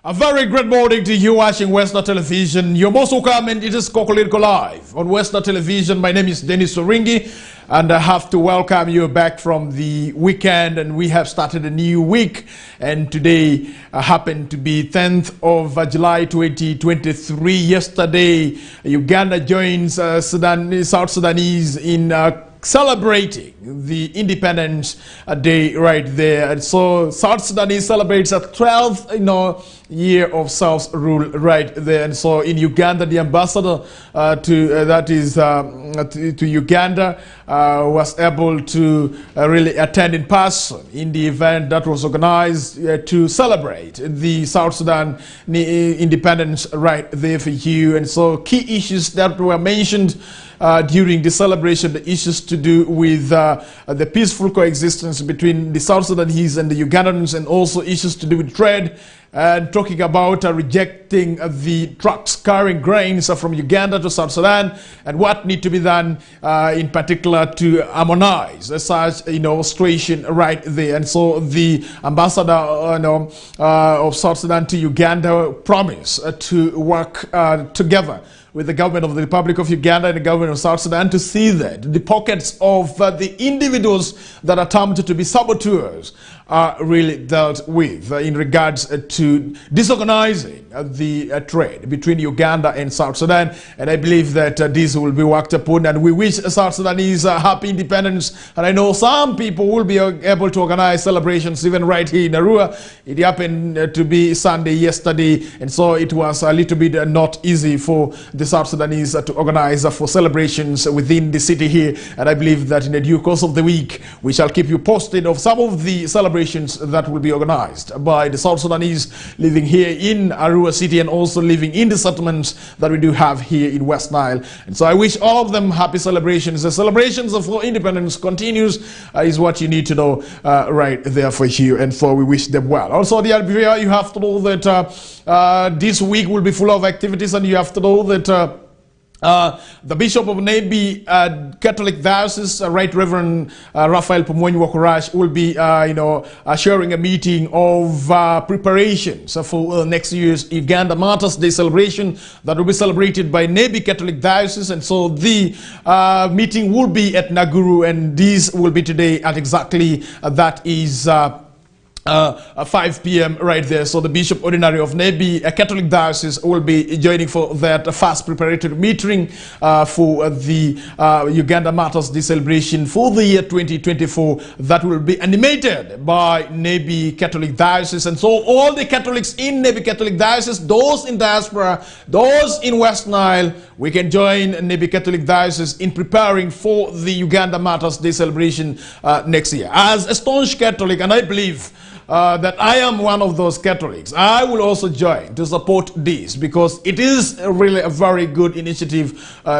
A very great morning to you watching Westnile Television. You're most welcome, and it is KOKOLIRIKO Live on Westnile Television. My name is Denis Oringi, and I have to welcome you back from the weekend, and we have started a new week. And today happened to be 10th of July 2023. Yesterday, Uganda joins South Sudanese in celebrating the Independence Day right there. And so South Sudanese celebrates a 12th year of self-rule right there. And so in Uganda, the ambassador to Uganda was able to really attend in person in the event that was organized to celebrate the South Sudan independence right there for you. And so key issues that were mentioned during the celebration, the issues to do with the peaceful coexistence between the South Sudanese and the Ugandans, and also issues to do with trade, and talking about rejecting the trucks carrying grains from Uganda to South Sudan, and what need to be done in particular to harmonize such situation right there. And so the ambassador of South Sudan to Uganda promised to work together with the government of the Republic of Uganda and the government of South Sudan to see that the pockets of the individuals that are termed to be saboteurs are really dealt with in regards to disorganizing the trade between Uganda and South Sudan. And I believe that this will be worked upon, and we wish South Sudanese happy independence. And I know some people will be able to organize celebrations even right here in Arua. It happened to be Sunday yesterday, and so it was a little bit not easy for the South Sudanese to organize for celebrations within the city here. And I believe that in the due course of the week, we shall keep you posted of some of the celebrations that will be organized by the South Sudanese living here in Arua City, and also living in the settlements that we do have here in West Nile. And so I wish all of them happy celebrations. The celebrations of independence continues is what you need to know right there for you, and so we wish them well. Also, the Albria, you have to know that this week will be full of activities, and you have to know that the Bishop of Nebi Catholic Diocese, Right Reverend Raphael Pomoni Wakurash, will be sharing a meeting of preparations for next year's Uganda Martyrs Day celebration that will be celebrated by Nebi Catholic Diocese. And so the meeting will be at Naguru, and this will be today at exactly that is 5 p.m. right there. So the Bishop Ordinary of Nebi Catholic Diocese will be joining for that fast preparatory meeting for the Uganda Martyrs Day celebration for the year 2024 that will be animated by Nebi Catholic Diocese. And so all the Catholics in Nebi Catholic Diocese, those in diaspora, those in West Nile, we can join Nebi Catholic Diocese in preparing for the Uganda Martyrs Day celebration next year. As a staunch Catholic, and I believe that I am one of those Catholics, I will also join to support this, because it is really a very good initiative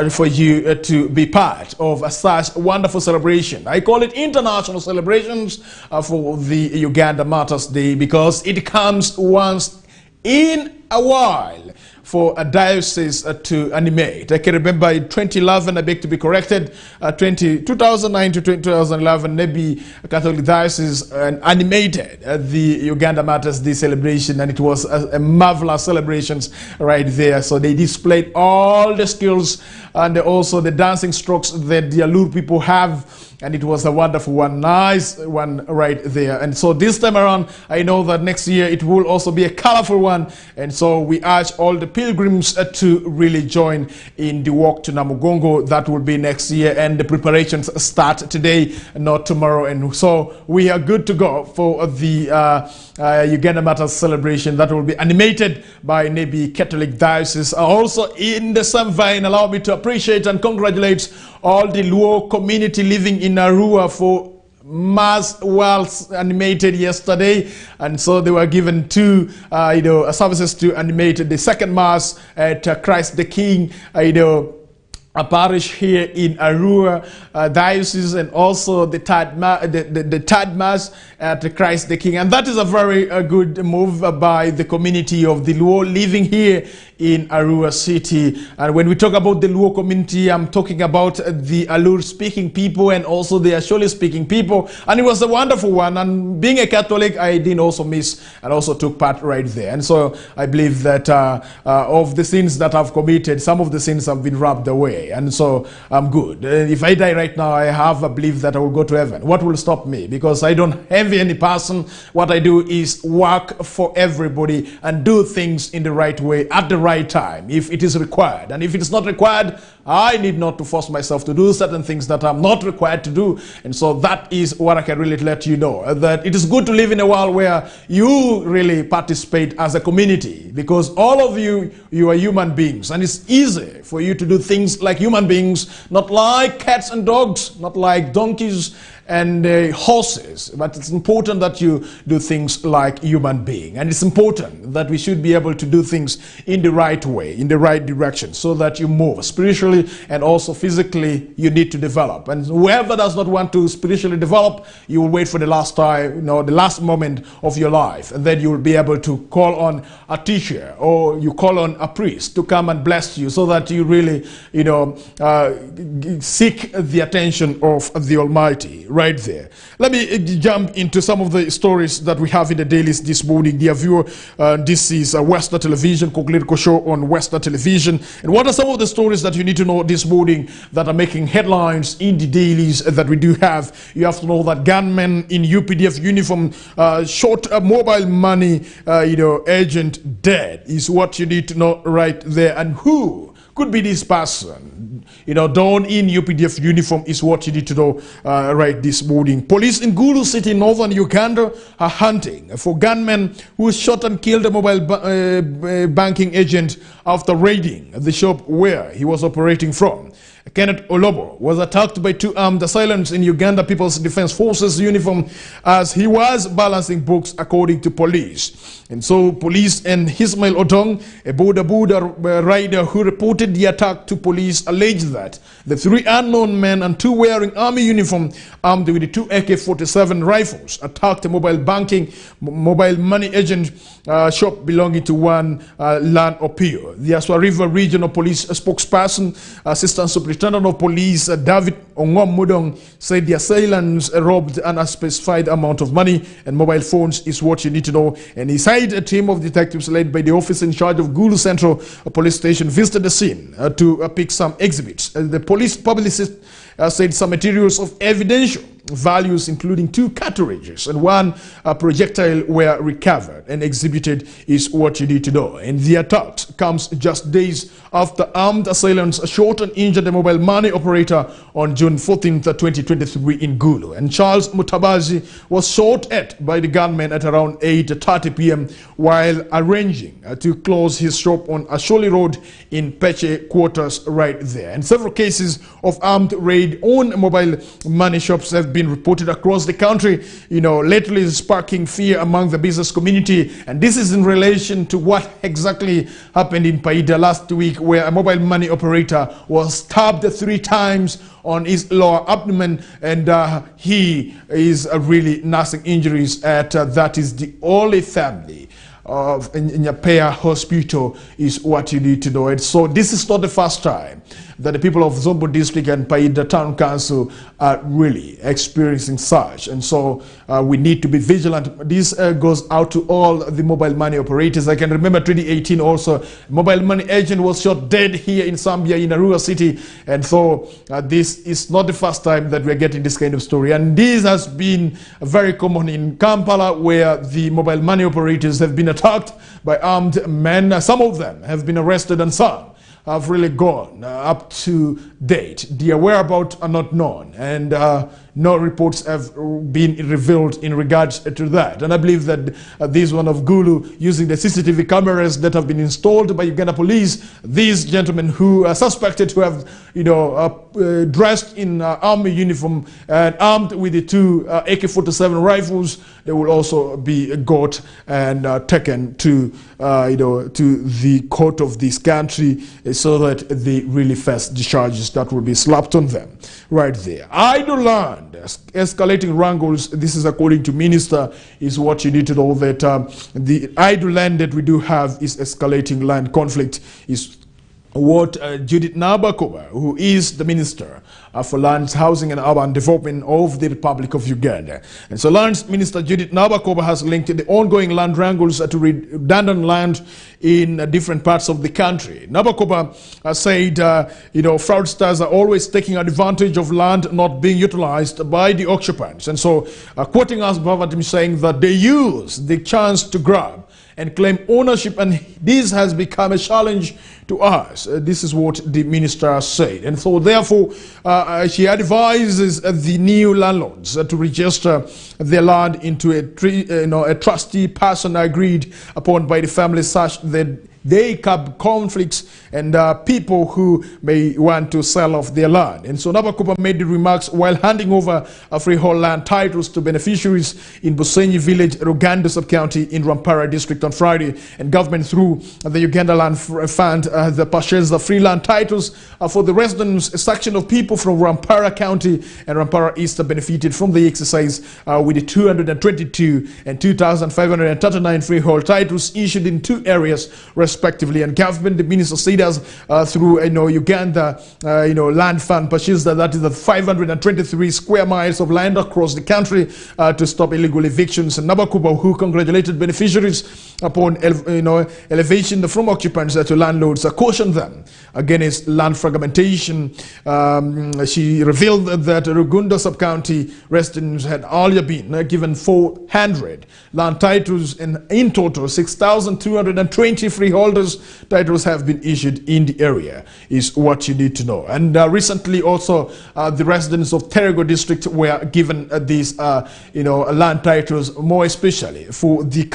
for you to be part of such a wonderful celebration. I call it international celebrations for the Uganda Martyrs Day, because it comes once in a while for a diocese to animate. I can remember in 2011, I beg to be corrected, 2009 to 2011, Nebi Catholic Diocese animated the Uganda Martyrs Day celebration, and it was a marvelous celebrations right there. So they displayed all the skills and also the dancing strokes that the Alur people have, and it was a wonderful one, nice one right there. And so this time around, I know that next year it will also be a colorful one, and so we urge all the pilgrims to really join in the walk to Namugongo. That will be next year, and the preparations start today, not tomorrow. And so we are good to go for the Uganda Martyrs celebration that will be animated by Nebi Catholic Diocese. Also in the same vein, allow me to appreciate and congratulate all the Luo community living in Arua for Mass was animated yesterday, and so they were given two services to animate the second Mass at Christ the King, a parish here in Arua Diocese, and also the third Mass at Christ the King. And that is a very good move by the community of the Luo living here in Arua City. And when we talk about the Luo community, I'm talking about the Alur-speaking people and also the Asholi-speaking people. And it was a wonderful one. And being a Catholic, I didn't also miss and also took part right there. And so I believe that of the sins that I've committed, some of the sins have been rubbed away. And so I'm good. If I die right now, I have a belief that I will go to heaven. What will stop me? Because I don't envy any person. What I do is work for everybody and do things in the right way at the right time if it is required. And if it is not required, I need not to force myself to do certain things that I'm not required to do. And so that is what I can really let you know, that it is good to live in a world where you really participate as a community, because all of you are human beings, and it's easy for you to do things like human beings, not like cats and dogs, not like donkeys and horses, but it's important that you do things like human being. And it's important that we should be able to do things in the right way, in the right direction, so that you move spiritually and also physically. You need to develop, and whoever does not want to spiritually develop, you will wait for the last time, the last moment of your life, and then you will be able to call on a teacher or you call on a priest to come and bless you, so that you really seek the attention of the Almighty right there. Let me jump into some of the stories that we have in the dailies this morning. Dear viewer, this is Westnile Television, KOKOLIRIKO Show on Westnile Television. And what are some of the stories that you need to know this morning that are making headlines in the dailies that we do have? You have to know that gunmen in UPDF uniform shot a mobile money agent dead is what you need to know right there. And who could be this person? Donned in UPDF uniform is what you need to know right this morning. Police in Gulu City, northern Uganda, are hunting for gunmen who shot and killed a mobile banking agent after raiding the shop where he was operating from. Kenneth Olobo was attacked by two armed assailants in Uganda People's Defense Forces uniform as he was balancing books, according to police. And so police and Ismail Odong, a Buda rider who reported the attack to police, alleged that the three unknown men and two wearing army uniform armed with the two AK-47 rifles attacked a mobile money agent shop belonging to one Land Opio. The Aswa River Regional Police spokesperson, Assistant Superintendent of Police David Ongom said the assailants robbed an unspecified amount of money and mobile phones is what you need to know. And he said a team of detectives led by the officer in charge of Gulu Central Police Station visited the scene to pick some exhibits. The police publicist said some materials of evidential values, including two cartridges and one projectile, were recovered and exhibited is what you need to know. And the attack comes just days after armed assailants shot and injured a mobile money operator on June 14th, 2023 in Gulu. And Charles Mutabazi was shot at by the gunman at around 8:30 p.m. while arranging to close his shop on Asholi Road in Peche quarters right there. And several cases of armed raid on mobile money shops have been reported across the country, lately sparking fear among the business community. And this is in relation to what exactly happened in Paida last week, where a mobile money operator was stabbed 3 times on his lower abdomen, and he is really nursing injuries at that is the only family of Nyapea Hospital is what you need to know. And so this is not the first time that the people of Zombo District and Paida Town Council are really experiencing such. And so we need to be vigilant. This goes out to all the mobile money operators. I can remember 2018 also, mobile money agent was shot dead here in Zambia in Arua City. And so this is not the first time that we're getting this kind of story. And this has been very common in Kampala, where the mobile money operators have been attacked by armed men. Some of them have been arrested and some have really gone up to date. Their whereabouts are not known, and no reports have been revealed in regards to that. And I believe that this one of Gulu, using the CCTV cameras that have been installed by Uganda police, these gentlemen who are suspected to have dressed in army uniform and armed with the 2 AK-47 rifles, they will also be got and taken to to the court of this country, so that they really face the charges that will be slapped on them right there. Idle land escalating wrangles. This is according to Minister, is what you need to know, that the idle land that we do have is escalating land conflict, is what Judith Nabakoba, who is the Minister for Lands, Housing and Urban Development of the Republic of Uganda. And so Lands Minister Judith Nabakoba has linked the ongoing land wrangles to redundant land in different parts of the country. Nabakoba said, fraudsters are always taking advantage of land not being utilized by the occupants. And so, quoting us, Bavatim, saying that they use the chance to grab and claim ownership, and this has become a challenge to us. This is what the minister said. And so therefore, she advises the new landlords to register their land into a trustee person agreed upon by the family, such that they curb conflicts and people who may want to sell off their land. And so Nabakoba made the remarks while handing over freehold land titles to beneficiaries in Busenyi village, Rugando sub-county in Rampara district on Friday. And government through the Uganda Land Fund the purchase of free land titles for the residents. A section of people from Rampara County and Rampara East benefited from the exercise with the 222 and 2,539 freehold titles issued in two areas respectively. And government, the minister said, through Uganda Land Fund purchased that is the 523 square miles of land across the country to stop illegal evictions. And Nabakoba, who congratulated beneficiaries upon elevation from occupants to landlords, cautioned them against land fragmentation. She revealed that Rugunda sub-county residents had earlier been given 400 land titles, and in total 6,220 freeholders titles have been issued in the area, is what you need to know. And recently also the residents of Terego district were given these land titles, more especially for the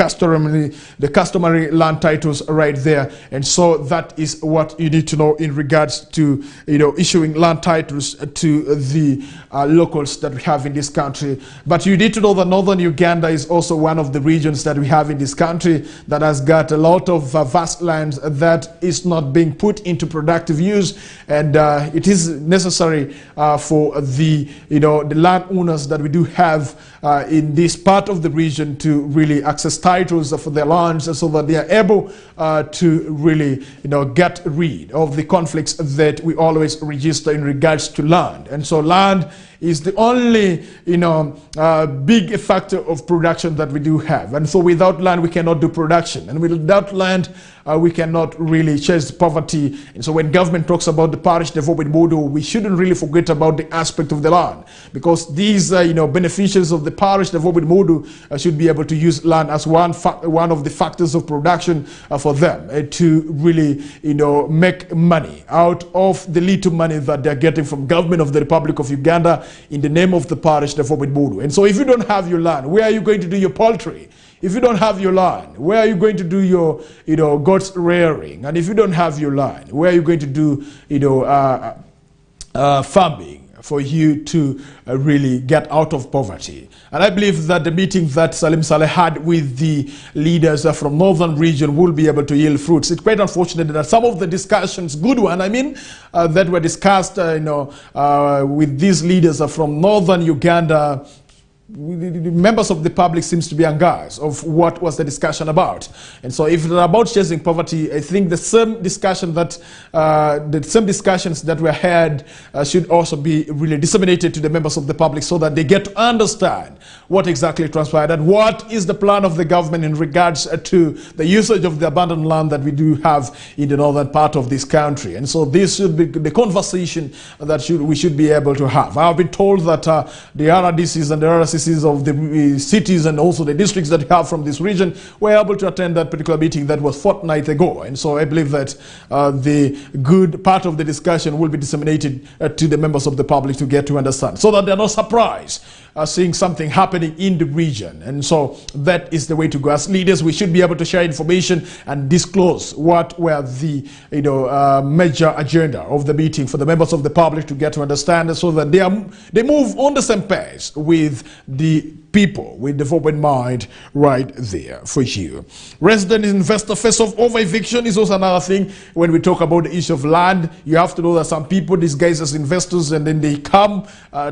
customary land titles right there. And so that is what you need to know in regards to issuing land titles to the locals that we have in this country. But you need to know that northern Uganda is also one of the regions that we have in this country that has got a lot of vast lands that is not being put into productive use, and it is necessary for the landowners that we do have in this part of the region to really access titles for their lands, so that they are able to really get rid of the conflicts that we always register in regards to land. And so land is the only big factor of production that we do have. And so without land we cannot do production, and without land we cannot really chase poverty. And so when government talks about the parish development model, we shouldn't really forget about the aspect of the land, because these beneficiaries of the parish development model should be able to use land as one of the factors of production for them to really make money out of the little money that they're getting from government of the Republic of Uganda in the name of the parish development model. And so if you don't have your land, where are you going to do your poultry? If you don't have your land, where are you going to do your goats rearing? And if you don't have your land, where are you going to do farming for you to really get out of poverty? And I believe that the meeting that Salim Saleh had with the leaders from northern region will be able to yield fruits. It's quite unfortunate that some of the discussions, good one, that were discussed with these leaders from northern Uganda, members of the public seems to be aghast of what was the discussion about. And so if it's about chasing poverty, I think the same discussions that were had should also be really disseminated to the members of the public, so that they get to understand what exactly transpired and what is the plan of the government in regards to the usage of the abandoned land that we do have in the northern part of this country. And so this should be the conversation that we should be able to have. I've been told that the RDCs and the RCCs of the cities and also the districts that we have from this region were able to attend that particular meeting that was fortnight ago. And so I believe that the good part of the discussion will be disseminated to the members of the public to get to understand, so that they're not surprised seeing something happening in the region. And so that is the way to go. As leaders, we should be able to share information and disclose what were the major agenda of the meeting for the members of the public to get to understand, so that they move on the same pace with the people with development mind right there for you. Resident investor face-off over eviction is also another thing. When we talk about the issue of land, you have to know that some people disguise as investors and then they come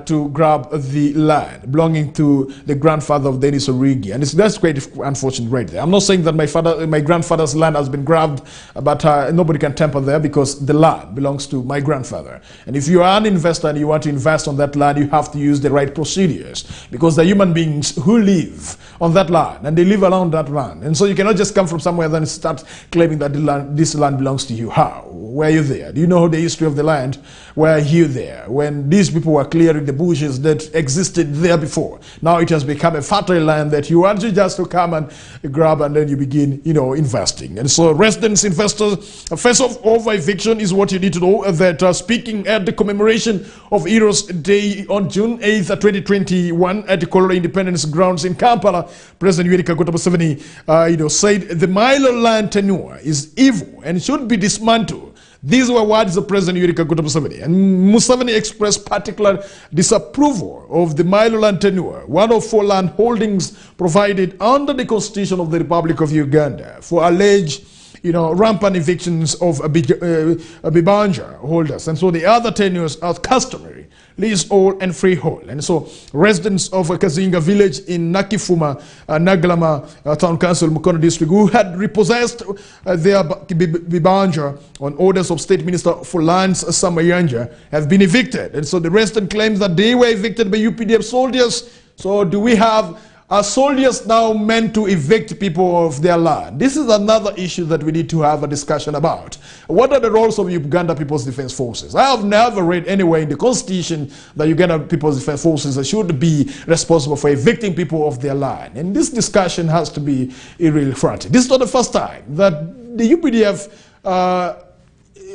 to grab the land belonging to the grandfather of Denis Oringi, and that's quite unfortunate right there. I'm not saying that my grandfather's land has been grabbed, but nobody can tamper there because the land belongs to my grandfather. And if you are an investor and you want to invest on that land, you have to use the right procedures, because the human beings who live on that land and they live around that land, and so you cannot just come from somewhere and then start claiming that this land belongs to you. How? Were you there? Do you know the history of the land? Were you there when these people were clearing the bushes that existed there before? Now it has become a fertile land that you want just to come and grab, and then you begin, investing. And so residents, investors, face-off over eviction is what you need to know. That speaking at the commemoration of Heroes Day on June 8th, 2021 at the Kolora Independence Grounds in Kampala, President Yoweri Kaguta Museveni, said the Milo land tenure is evil and should be dismantled. These were words of President Yoweri Kaguta Museveni, and Museveni expressed particular disapproval of the Milo land tenure, one of 4 land holdings provided under the Constitution of the Republic of Uganda, for alleged rampant evictions of Bibanja holders. And so the other tenures are customary, leasehold and freehold. And so residents of Kazinga village in Nakifuma, Naglama Town Council, Mukono district, who had repossessed their Bibanja on orders of State Minister for Lands, Samayanja, have been evicted. And so the resident claims that they were evicted by UPDF soldiers. So do we have are soldiers now meant to evict people of their land? This is another issue that we need to have a discussion about. What are the roles of Uganda People's Defense Forces? I have never read anywhere in the Constitution that Uganda People's Defense Forces should be responsible for evicting people of their land. And this discussion has to be really frantic. This is not the first time that the UPDF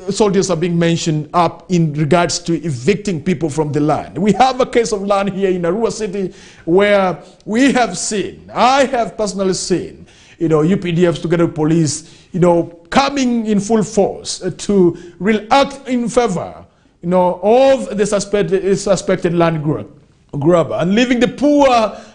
soldiers are being mentioned up in regards to evicting people from the land. We have a case of land here in Arua City where we have seen, I have personally seen, UPDFs together with police, coming in full force to really act in favor, of the suspected land grabber and leaving the poor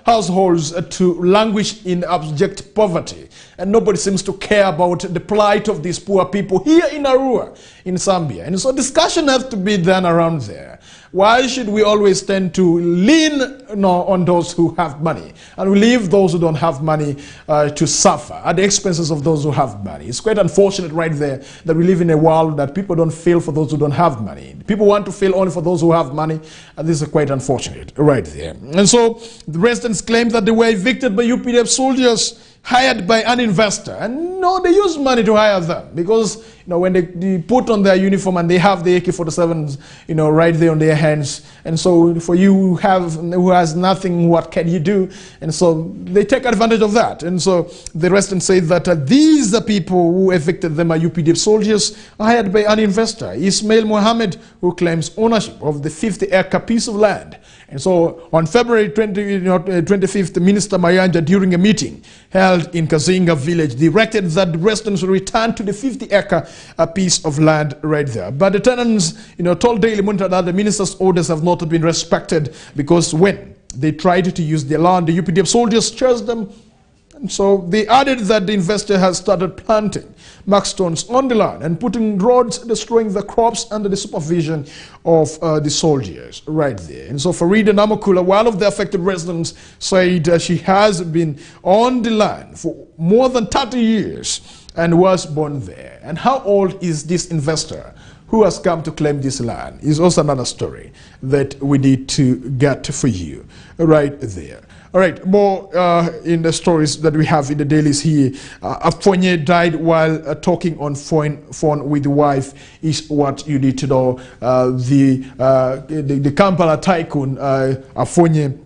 households to languish in abject poverty. And nobody seems to care about the plight of these poor people here in Arua, in Zambia. And so discussion has to be done around there. Why should we always tend to lean on those who have money and we leave those who don't have money to suffer at the expenses of those who have money? It's quite unfortunate right there that we live in a world that people don't feel for those who don't have money. People want to feel only for those who have money, and this is quite unfortunate right there. And so the residents claim that they were evicted by UPDF soldiers hired by an investor, and no, they use money to hire them, because when they put on their uniform and they have the AK-47s right there on their hands, and so for you who has nothing, what can you do? And so they take advantage of that. And so the resident said that these are people who evicted them are UPDF soldiers hired by an investor, Ismail Mohammed, who claims ownership of the 50-acre piece of land. And so on February 25th, Minister Mayanja, during a meeting held in Kazinga village, directed that the residents will return to the 50-acre piece of land right there. But the tenants, told Daily Monitor that the minister's orders have not been respected, because when they tried to use their land, the UPDF soldiers chased them. And so they added that the investor has started planting markstones on the land and putting roads, destroying the crops under the supervision of the soldiers right there. And so Farida Namakula, one of the affected residents, said she has been on the land for more than 30 years and was born there. And how old is this investor who has come to claim this land is also another story that we need to get for you right there. All right, more in the stories that we have in the dailies here. Afonye died while talking on phone with the wife is what you need to know. The Kampala tycoon Afonye,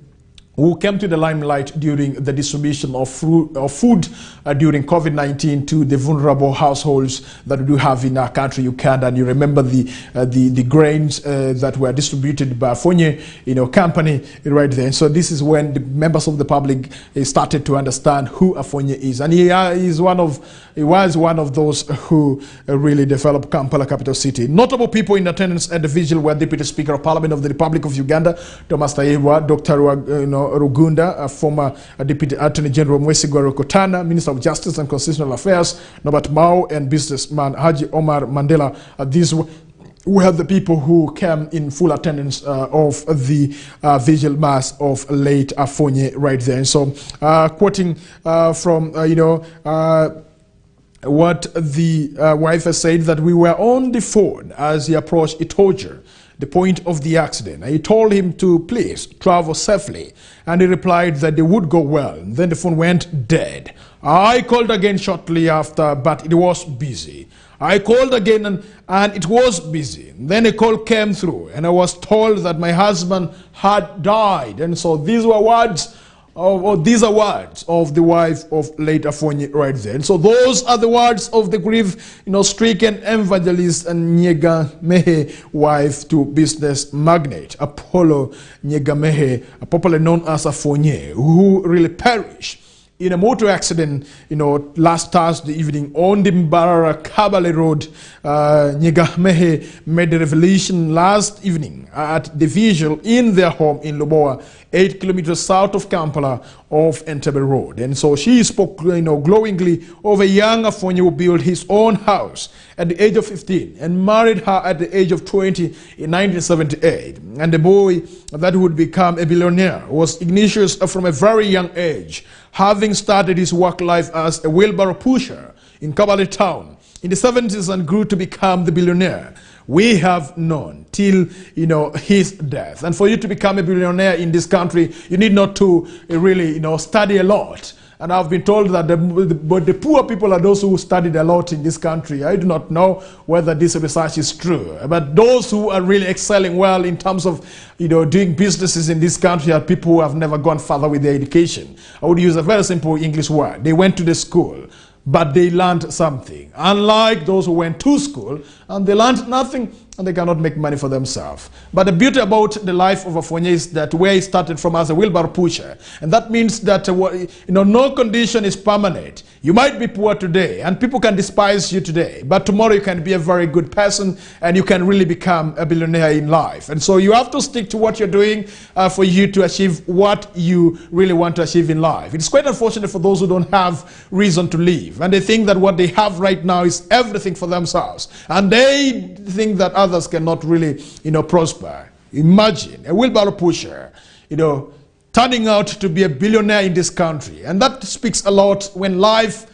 who came to the limelight during the distribution of food during COVID-19 to the vulnerable households that we do have in our country, Uganda. And you remember the grains that were distributed by Afonye, company right there. And so this is when the members of the public started to understand who Afonye is. And he was one of those who really developed Kampala, capital city. Notable people in attendance at the vigil were Deputy Speaker of Parliament of the Republic of Uganda, Thomas Tayebwa, Dr. Rugunda, former Deputy Attorney General Mwesigwa Rokotana, Minister of Justice and Constitutional Affairs, Norbert Mao, and businessman Haji Omar Mandela. These were the people who came in full attendance of the vigil mass of late Afonye right there. And so, quoting from, what the wife has said, that we were on the phone as he approached Itoja, the point of the accident. He told him to please travel safely, and he replied that they would go well. And then the phone went dead. I called again shortly after, but it was busy. I called again and it was busy. Then a call came through and I was told that my husband had died. And so these were words, these are words of the wife of late Afonye right there. And so those are the words of the grief-stricken evangelist and Nyega Mehe, wife to business magnate Apollo Nyega Mehe, popularly known as Afonye, who really perished in a motor accident, last Thursday evening on the Mbarara Kabale Road. Nyega Mehe made the revelation last evening at the vigil in their home in Loboa, 8 kilometers south of Kampala, off Entebbe Road. And so she spoke, glowingly of a young Afonye who built his own house at the age of 15 and married her at the age of 20 in 1978. And the boy that would become a billionaire was Ignatius from a very young age, having started his work life as a wheelbarrow pusher in Kabale town in the 70s and grew to become the billionaire we have known till his death. And for you to become a billionaire in this country, you need not to really study a lot. And I've been told that the poor people are those who studied a lot in this country. I do not know whether this research is true, but those who are really excelling well in terms of doing businesses in this country are people who have never gone further with their education. I would use a very simple English word. They went to the school, but they learned something. Unlike those who went to school and they learned nothing and they cannot make money for themselves. But the beauty about the life of Afonye is that where he started from as a wheelbarrow pusher, and that means that no condition is permanent. You might be poor today and people can despise you today, but tomorrow you can be a very good person and you can really become a billionaire in life. And so you have to stick to what you're doing for you to achieve what you really want to achieve in life. It's quite unfortunate for those who don't have reason to live, and they think that what they have right now is everything for themselves, and they think that others cannot really prosper. Imagine a wheelbarrow pusher turning out to be a billionaire in this country, and that speaks a lot when life,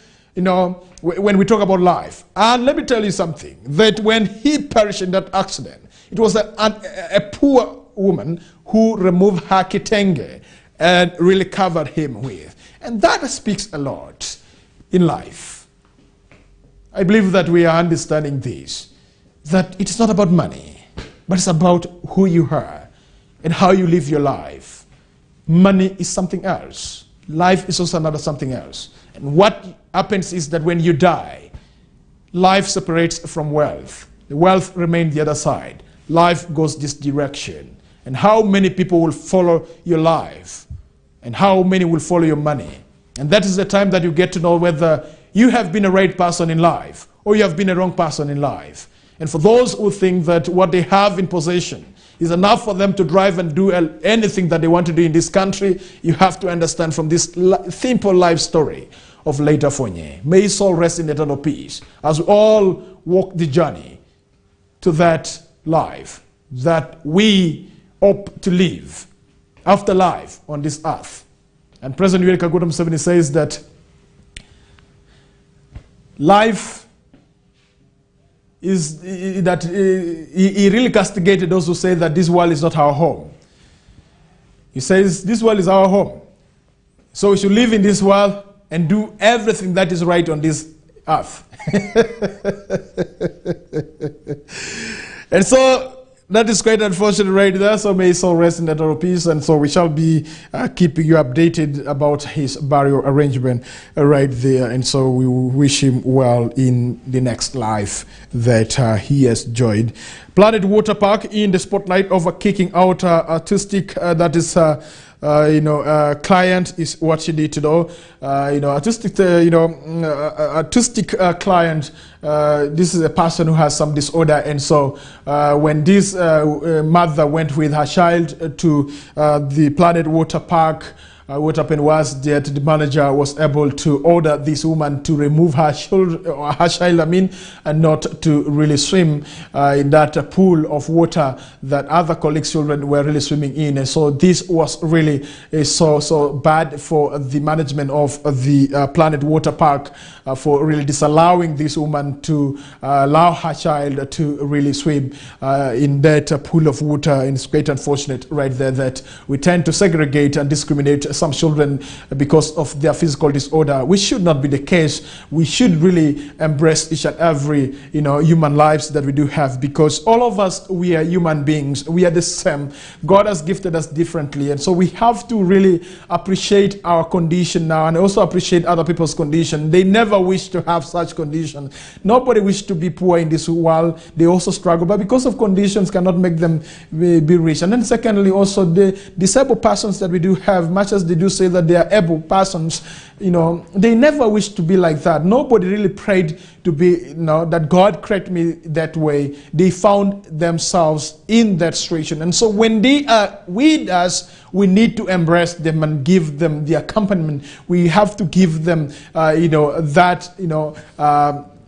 when we talk about life. And let me tell you something, that when he perished in that accident, it was a poor woman who removed her kitenge and really covered him with, and that speaks a lot in life. I believe that we are understanding this, that it's not about money, but it's about who you are and how you live your life. Money is something else. Life is also another something else. And what happens is that when you die, life separates from wealth. The wealth remains the other side. Life goes this direction. And how many people will follow your life? And how many will follow your money? And that is the time that you get to know whether you have been a right person in life or you have been a wrong person in life. And for those who think that what they have in possession is enough for them to drive and do anything that they want to do in this country, you have to understand from this simple life story of late Afonye. May his soul rest in eternal peace as we all walk the journey to that life that we hope to live after life on this earth. And President Yoweri Kaguta Museveni says that life is that he really castigated those who say that this world is not our home. He says this world is our home. So we should live in this world and do everything that is right on this earth. And so that is quite unfortunate right there. So may his soul rest in eternal peace. And so we shall be keeping you updated about his burial arrangement right there. And so we wish him well in the next life that he has enjoyed. Planet Water Park in the spotlight of kicking out artistic client is what she did to do. Artistic client. This is a person who has some disorder, and so when this mother went with her child to the Planet Water Park, what happened was that the manager was able to order this woman to remove her child, and not to really swim in that pool of water that other colleagues' children were really swimming in. And so this was really so bad for the management of the Planet Water Park for really disallowing this woman to allow her child to really swim in that pool of water. And it's quite unfortunate right there that we tend to segregate and discriminate some children because of their physical disorder, which should not be the case. We should really embrace each and every human lives that we do have, because all of us, we are human beings. We are the same. God has gifted us differently, and so we have to really appreciate our condition now, and also appreciate other people's condition. They never wish to have such condition. Nobody wishes to be poor in this world. They also struggle, but because of conditions cannot make them be rich. And then secondly, also the disabled persons that we do have, much as they do say that they are able persons, they never wish to be like that. Nobody really prayed to be, that God created me that way. They found themselves in that situation. And so when they are with us, we need to embrace them and give them the accompaniment. We have to give them,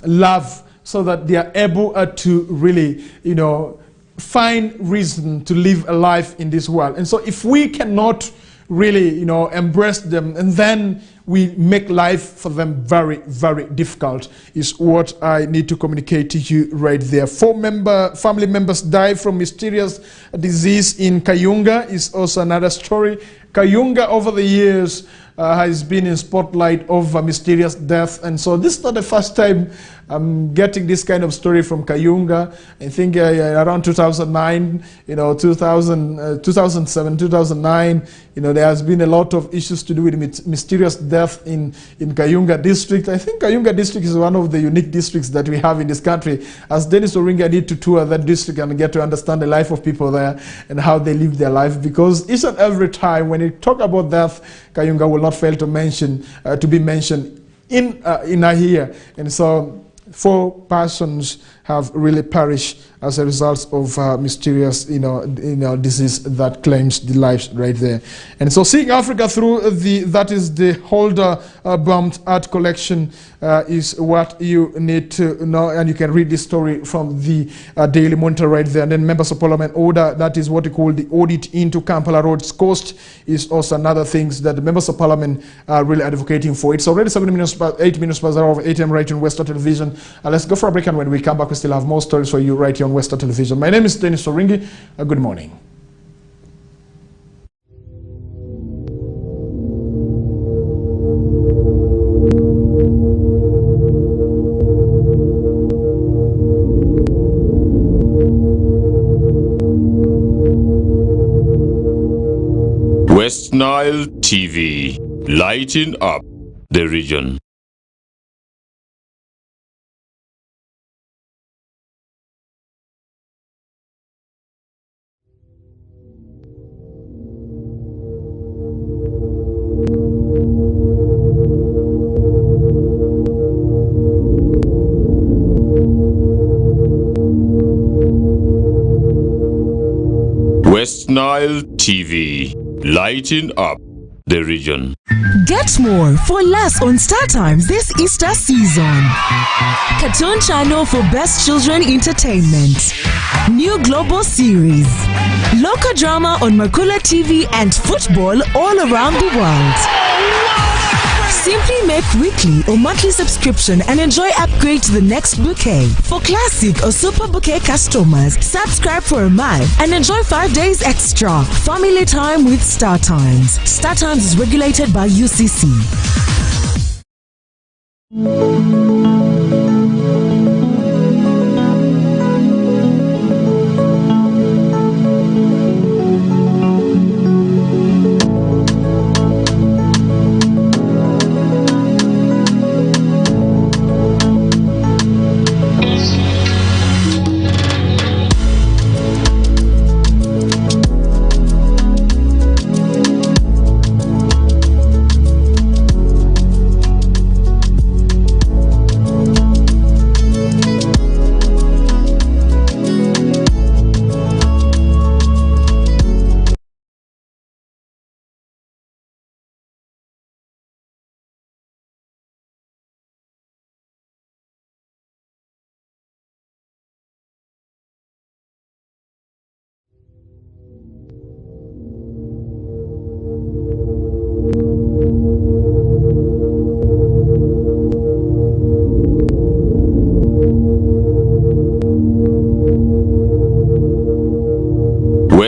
love, so that they are able to really, find reason to live a life in this world. And so if we cannot really, embrace them, and then we make life for them very, very difficult, is what I need to communicate to you right there. 4 family members died from mysterious disease in Kayunga is also another story. Kayunga over the years has been in spotlight of a mysterious death, and so this is not the first time I'm getting this kind of story from Kayunga. I think around 2009, 2007, 2009, there has been a lot of issues to do with mysterious death in Kayunga district. I think Kayunga district is one of the unique districts that we have in this country. As Dennis Oringi, I need to tour that district and get to understand the life of people there and how they live their life, because each and every time when you talk about death, Kayunga will not fail to be mentioned in here. And so 4 persons have really perished as a result of mysterious, disease that claims the lives right there. And so seeing Africa through that is the Holder Bumped art collection is what you need to know, and you can read this story from the Daily Monitor right there. And then Members of Parliament order, that is what you call the audit into Kampala Roads Coast, is also another things that the Members of Parliament are really advocating for. It's already 8 minutes past the hour of 8 a.m. right on Westnile Television. Let's go for a break, and when we come back, we still have more stories for you right here on Westnile Television. My name is Dennis Oringi. Good morning. Westnile TV, lighting up the region. Westnile TV, lighting up the region. Get more for less on Star Times this Easter season. Cartoon channel for best children entertainment. New global series. Local drama on Makula TV and football all around the world. Simply make weekly or monthly subscription and enjoy upgrade to the next bouquet. For classic or super bouquet customers, subscribe for a month and enjoy 5 days extra. Family time with Star Times. Star Times is regulated by UCC.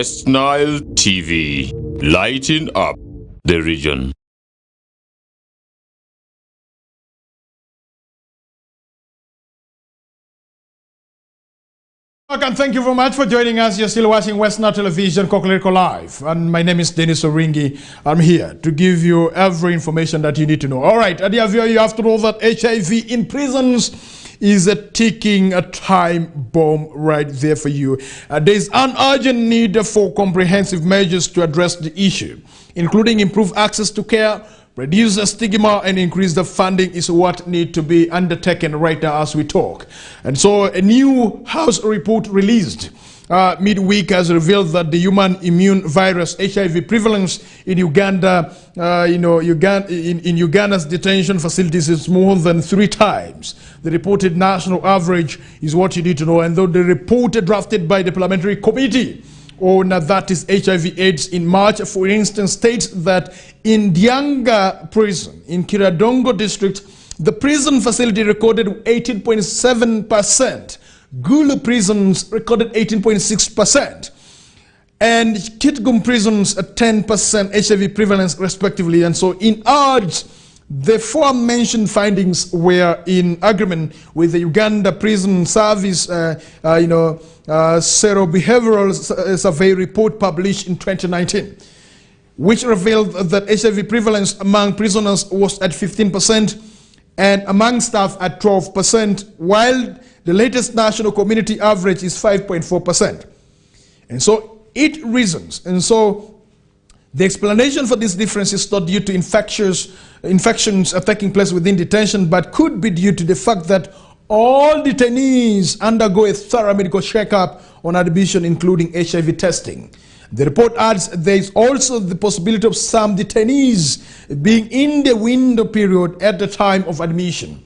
Westnile TV, lighting up the region. And thank you very much for joining us. You're still watching Westnile Television, KOKOLIRIKO Live. And my name is Denis Oringi. I'm here to give you every information that you need to know. All right, dear viewer, you have to know that HIV in prisons is a ticking time bomb right there for you. There's an urgent need for comprehensive measures to address the issue, including improved access to care, reduce the stigma, and increase the funding is what need to be undertaken right now as we talk. And so a new House report released midweek has revealed that the human immune virus HIV prevalence in Uganda, in Uganda's detention facilities is more than 3 times the reported national average is what you need to know. And though the report drafted by the parliamentary committee on that is HIV/AIDS in March, for instance, states that in Dianga prison in Kiradongo district, the prison facility recorded 18.7%. Gulu prisons recorded 18.6%. And Kitgum prisons at 10% HIV prevalence respectively. And so in odds, the aforementioned findings were in agreement with the Uganda Prison Service, Sero-Behavioral Survey report published in 2019, which revealed that HIV prevalence among prisoners was at 15% and among staff at 12%, while the latest national community average is 5.4%. And so it reasons. And so the explanation for this difference is not due to infections taking place within detention, but could be due to the fact that all detainees undergo a thorough medical checkup on admission, including HIV testing. The report adds there is also the possibility of some detainees being in the window period at the time of admission.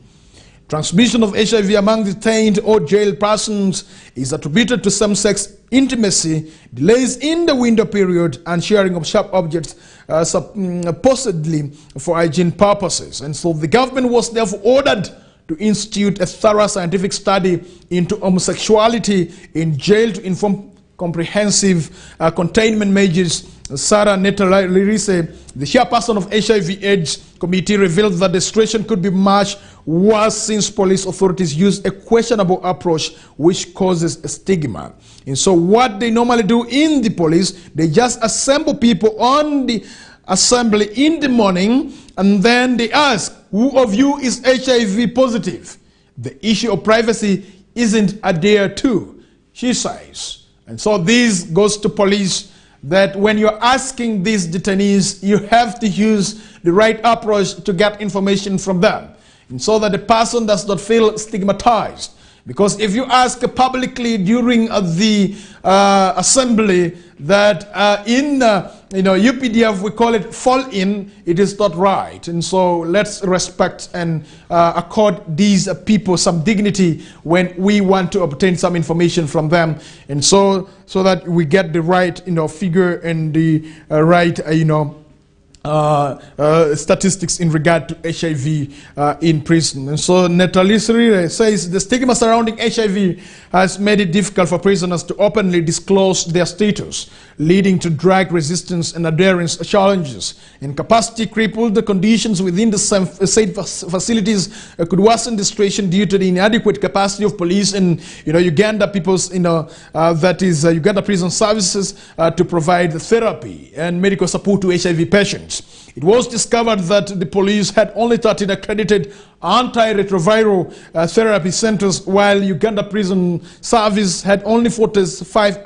Transmission of HIV among detained or jailed persons is attributed to same-sex intimacy, delays in the window period, and sharing of sharp objects, supposedly for hygiene purposes. And so the government was therefore ordered to institute a thorough scientific study into homosexuality in jail to inform comprehensive containment measures. Sarah Netalirise, the chairperson of HIV/AIDS committee, revealed that the situation could be much worse since police authorities use a questionable approach which causes a stigma. And so what they normally do in the police, they just assemble people on the assembly in the morning, and then they ask, who of you is HIV positive? The issue of privacy isn't adhered to, she says. And so this goes to police, that when you're asking these detainees, you have to use the right approach to get information from them, and so that the person does not feel stigmatized. Because if you ask publicly during the assembly that in UPDF we call it fall in, it is not right. And so let's respect and accord these people some dignity when we want to obtain some information from them, and so that we get the right figure and the right statistics in regard to HIV in prison. And so Netalisri says the stigma surrounding HIV has made it difficult for prisoners to openly disclose their status, leading to drug resistance and adherence challenges. And capacity crippled, the conditions within the said facilities could worsen the situation due to the inadequate capacity of police and Uganda people's Uganda Prison Services to provide therapy and medical support to HIV patients. It was discovered that the police had only 13 accredited antiretroviral therapy centers, while Uganda Prison Service had only 45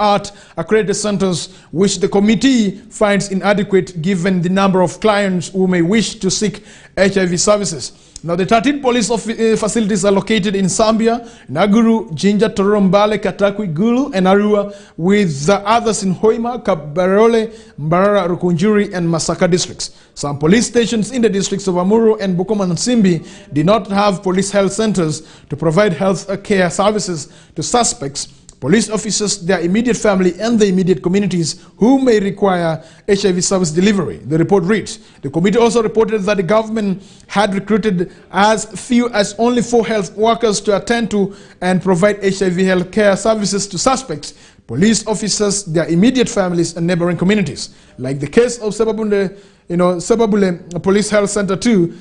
accredited centers, which the committee finds inadequate given the number of clients who may wish to seek HIV services. Now, the 13 police facilities are located in Zambia, Naguru, Jinja, Torombale, Katakwi, Gulu, and Arua, with the others in Hoima, Kabarole, Mbarara, Rukunjuri, and Masaka districts. Some police stations in the districts of Amuru and Bukoma and Simbi did not have police health centers to provide health care services to suspects, police officers, their immediate family, and the immediate communities who may require HIV service delivery. The report reads, the committee also reported that the government had recruited as few as only 4 health workers to attend to and provide HIV health care services to suspects. police officers, their immediate families, and neighboring communities. Like the case of Sebabule, Sebabule Police Health Center 2,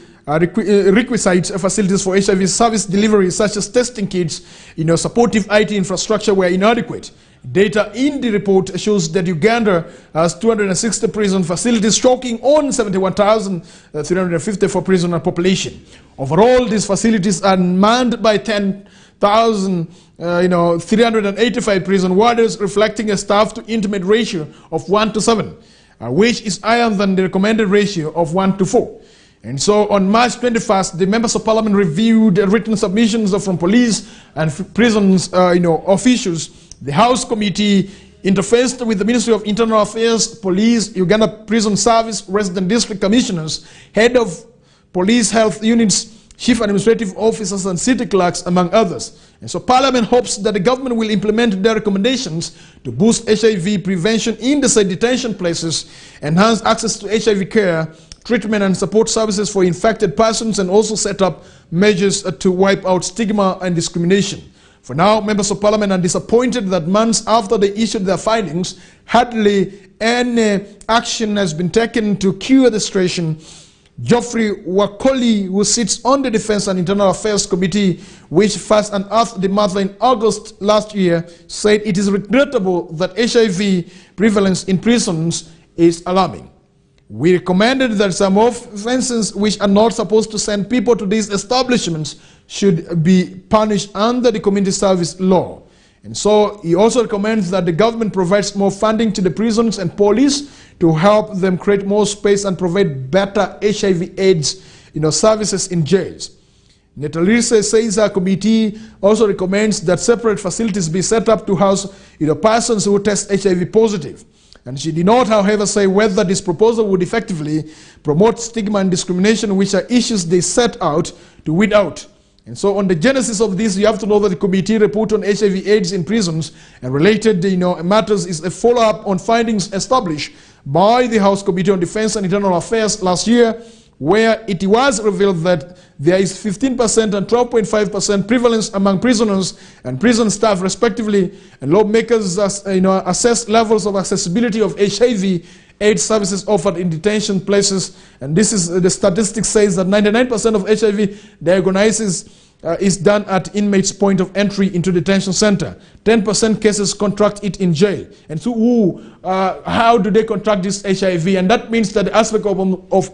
requisites facilities for HIV service delivery, such as testing kits, supportive IT infrastructure were inadequate. Data in the report shows that Uganda has 260 prison facilities, stroking on 71,350 for prisoner population. Overall, these facilities are manned by 10,385 prison warders, reflecting a staff to inmate ratio of 1:7, which is higher than the recommended ratio of 1:4. And so on March 21st, the members of parliament reviewed written submissions from police and prisons officials. The House Committee interfaced with the Ministry of Internal Affairs, Police, Uganda Prison Service, Resident District Commissioners, Head of Police Health Units, Chief Administrative Officers, and City Clerks, among others. And so Parliament hopes that the government will implement their recommendations to boost HIV prevention in the said detention places, enhance access to HIV care, treatment and support services for infected persons, and also set up measures to wipe out stigma and discrimination. For now, members of parliament are disappointed that months after they issued their findings, hardly any action has been taken to cure the situation. Geoffrey Wakoli, who sits on the Defense and Internal Affairs Committee, which first unearthed the matter in August last year, said it is regrettable that HIV prevalence in prisons is alarming. We recommended that some offenses which are not supposed to send people to these establishments should be punished under the community service law. And so he also recommends that the government provides more funding to the prisons and police to help them create more space and provide better HIV/AIDS services in jails. Netalise says our committee also recommends that separate facilities be set up to house persons who test HIV positive. And she did not, however, say whether this proposal would effectively promote stigma and discrimination, which are issues they set out to weed out. And so on the genesis of this, you have to know that the committee report on HIV/AIDS in prisons and related matters is a follow-up on findings established by the House Committee on Defense and Internal Affairs last year, where it was revealed that there is 15% and 12.5% prevalence among prisoners and prison staff respectively, and lawmakers assess levels of accessibility of HIV/AIDS services offered in detention places. And this is the statistics says that 99% of HIV diagnosis is done at inmates' point of entry into detention center. 10% cases contract it in jail. And so how do they contract this HIV? And that means that the aspect of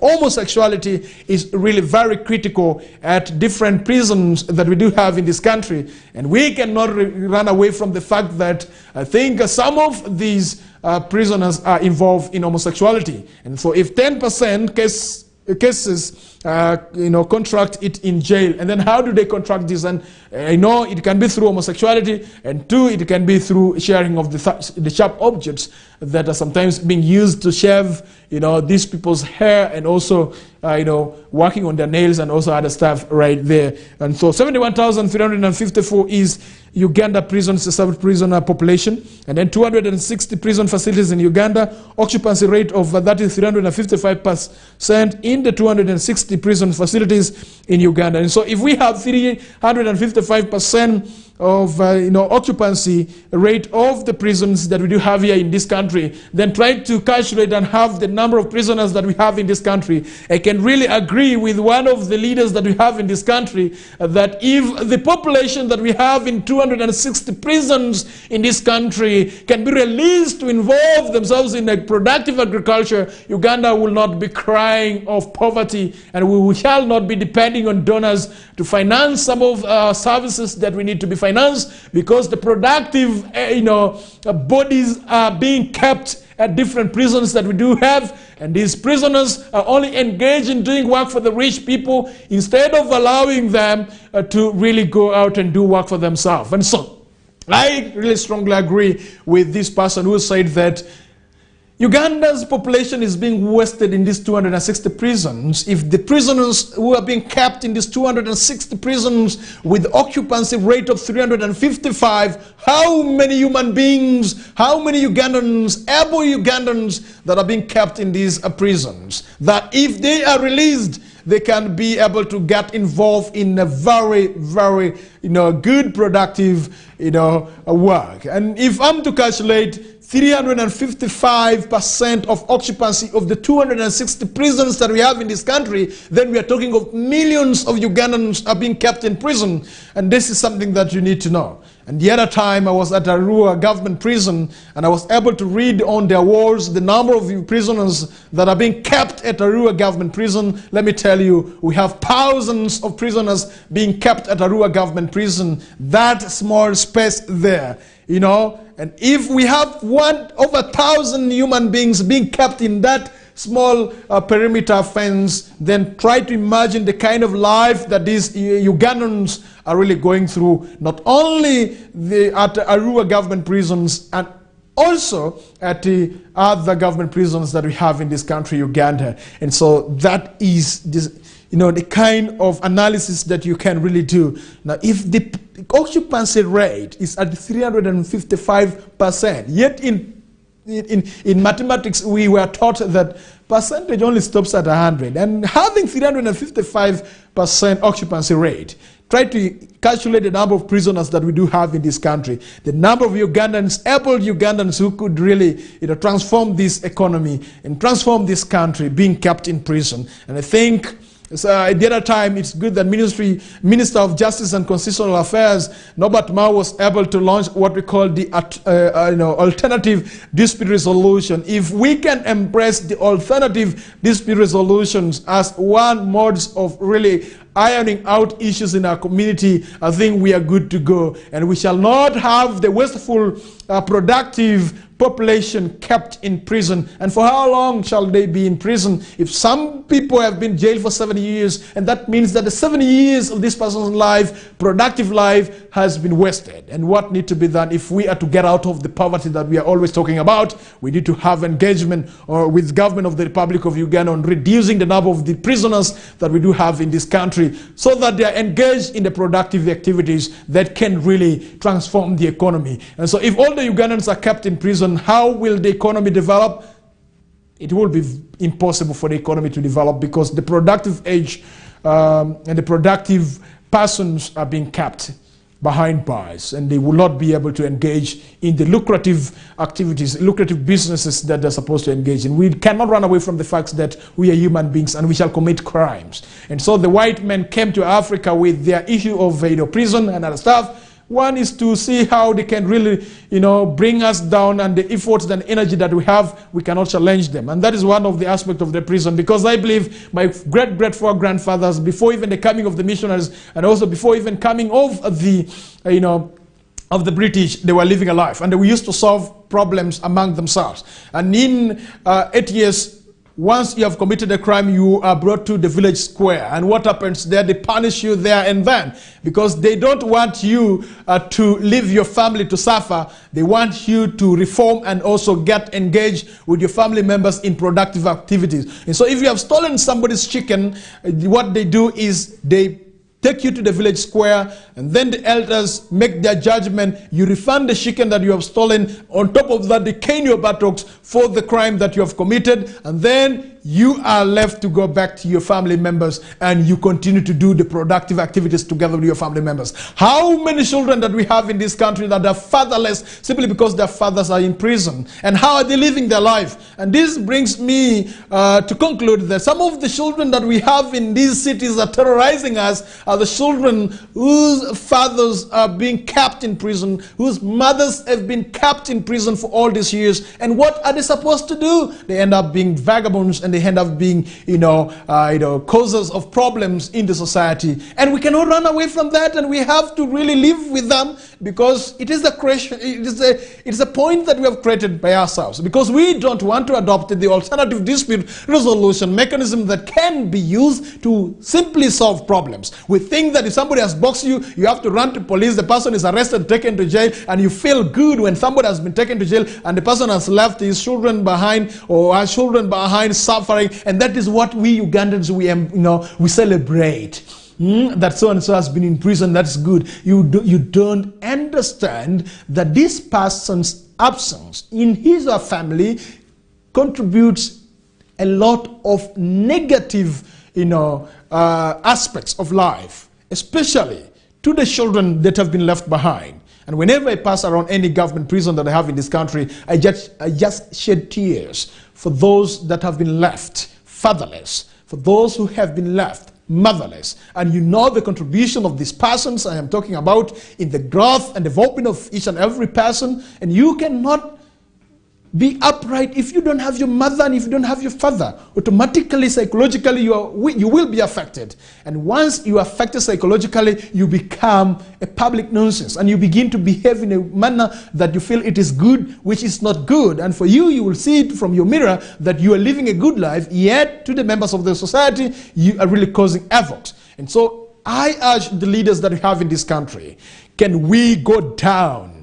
homosexuality is really very critical at different prisons that we do have in this country. And we cannot run away from the fact that I think some of these prisoners are involved in homosexuality. And so if 10% cases contract it in jail, and then how do they contract this? And I know it can be through homosexuality, and two, it can be through sharing of the sharp objects that are sometimes being used to shave these people's hair, and also working on their nails and also other stuff right there. And so 71,354 is Uganda prisons, the sub-prisoner population, and then 260 prison facilities in Uganda, occupancy rate of that is 355% in the 260 prison facilities in Uganda. And so if we have 355% of occupancy rate of the prisons that we do have here in this country, then try to calculate and have the number of prisoners that we have in this country. I can really agree with one of the leaders that we have in this country that if the population that we have in 260 prisons in this country can be released to involve themselves in a productive agriculture, Uganda will not be crying of poverty, and we shall not be depending on donors to finance some of services that we need to be financed, because the productive bodies are being kept at different prisons that we do have, and these prisoners are only engaged in doing work for the rich people instead of allowing them to really go out and do work for themselves. And so I really strongly agree with this person who said that Uganda's population is being wasted in these 260 prisons. If the prisoners who are being kept in these 260 prisons with occupancy rate of 355, how many human beings, how many Ugandans, able Ugandans that are being kept in these prisons, that if they are released, they can be able to get involved in a very, very, good, productive, work. And if I'm to calculate 355% of occupancy of the 260 prisons that we have in this country, then we are talking of millions of Ugandans are being kept in prison. And this is something that you need to know. And the other time I was at Arua government prison, and I was able to read on their walls the number of prisoners that are being kept at Arua government prison. Let me tell you, we have thousands of prisoners being kept at Arua government prison. That small space there, and if we have over 1,000 human beings being kept in that small perimeter fence, then try to imagine the kind of life that these Ugandans are really going through, not only at Arua government prisons, and also at the other government prisons that we have in this country, Uganda. And so that is this, the kind of analysis that you can really do. Now, if the occupancy rate is at 355%, yet in mathematics we were taught that percentage only stops at 100, and having 355% occupancy rate, try to calculate the number of prisoners that we do have in this country, the number of Ugandans, able Ugandans who could really transform this economy and transform this country, being kept in prison. And I think at the other time, it's good that Minister of Justice and Constitutional Affairs, Norbert Mao, was able to launch what we call the alternative dispute resolution. If we can embrace the alternative dispute resolutions as one mode of really ironing out issues in our community, I think we are good to go. And we shall not have the wasteful, productive population kept in prison. And for how long shall they be in prison? If some people have been jailed for 7 years, and that means that the 7 years of this person's life, productive life, has been wasted. And what needs to be done if we are to get out of the poverty that we are always talking about? We need to have engagement with government of the Republic of Uganda on reducing the number of the prisoners that we do have in this country, so that they are engaged in the productive activities that can really transform the economy. And so if all the Ugandans are kept in prison, how will the economy develop? It will be impossible for the economy to develop, because the productive age and the productive persons are being kept behind bars, and they will not be able to engage in the lucrative activities, lucrative businesses that they're supposed to engage in. We cannot run away from the fact that we are human beings and we shall commit crimes. And so the white men came to Africa with their issue of prison and other stuff. One is to see how they can really, bring us down, and the efforts and energy that we have, we cannot challenge them. And that is one of the aspects of the prison, because I believe my great-great-foregrandfathers, before even the coming of the missionaries, and also before even coming of the, of the British, they were living a life, and they used to solve problems among themselves. And in 8 years, once you have committed a crime, you are brought to the village square. And what happens there? They punish you there and then, because they don't want you to leave your family to suffer. They want you to reform and also get engaged with your family members in productive activities. And so if you have stolen somebody's chicken, what they do is they take you to the village square, and then the elders make their judgment. You refund the chicken that you have stolen. On top of that, they cane your buttocks for the crime that you have committed, and then you are left to go back to your family members, and you continue to do the productive activities together with your family members. How many children that we have in this country that are fatherless simply because their fathers are in prison? And how are they living their life? And this brings me to conclude that some of the children that we have in these cities that are terrorizing us are the children whose fathers are being kept in prison, whose mothers have been kept in prison for all these years. And what are they supposed to do? They end up being vagabonds, and they end up being, causes of problems in the society. And we cannot run away from that, and we have to really live with them, because it is a point that we have created by ourselves, because we don't want to adopt the alternative dispute resolution mechanism that can be used to simply solve problems. We think that if somebody has boxed you, you have to run to police, the person is arrested, taken to jail, and you feel good when somebody has been taken to jail and the person has left his children behind, or our children behind, suffering. And that is what we Ugandans, we celebrate. That so-and-so has been in prison, that's good. You don't understand that this person's absence in his or family contributes a lot of negative aspects of life, especially to the children that have been left behind. And whenever I pass around any government prison that I have in this country, I just shed tears for those that have been left fatherless, for those who have been left motherless. And you know the contribution of these persons I am talking about in the growth and development of each and every person. And you cannot be upright if you don't have your mother and if you don't have your father. Automatically, psychologically, you will be affected. And once you are affected psychologically, you become a public nuisance and you begin to behave in a manner that you feel it is good, which is not good. And for you, you will see it from your mirror that you are living a good life, yet to the members of the society, you are really causing havoc. And so I urge the leaders that we have in this country, can we go down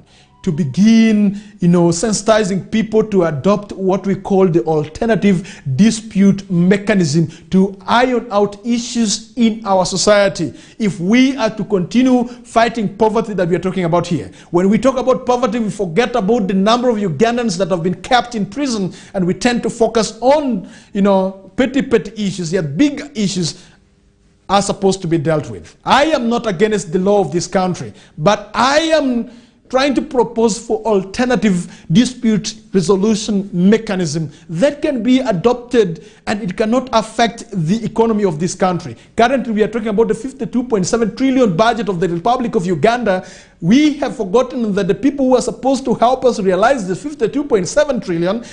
to begin, sensitizing people to adopt what we call the alternative dispute mechanism to iron out issues in our society. If we are to continue fighting poverty that we are talking about here, when we talk about poverty, we forget about the number of Ugandans that have been kept in prison, and we tend to focus on, petty issues, yet big issues are supposed to be dealt with. I am not against the law of this country, but I am trying to propose for alternative dispute resolution mechanism that can be adopted and it cannot affect the economy of this country. Currently, we are talking about the 52.7 trillion budget of the Republic of Uganda. We have forgotten that the people who are supposed to help us realize the 52.7 trillion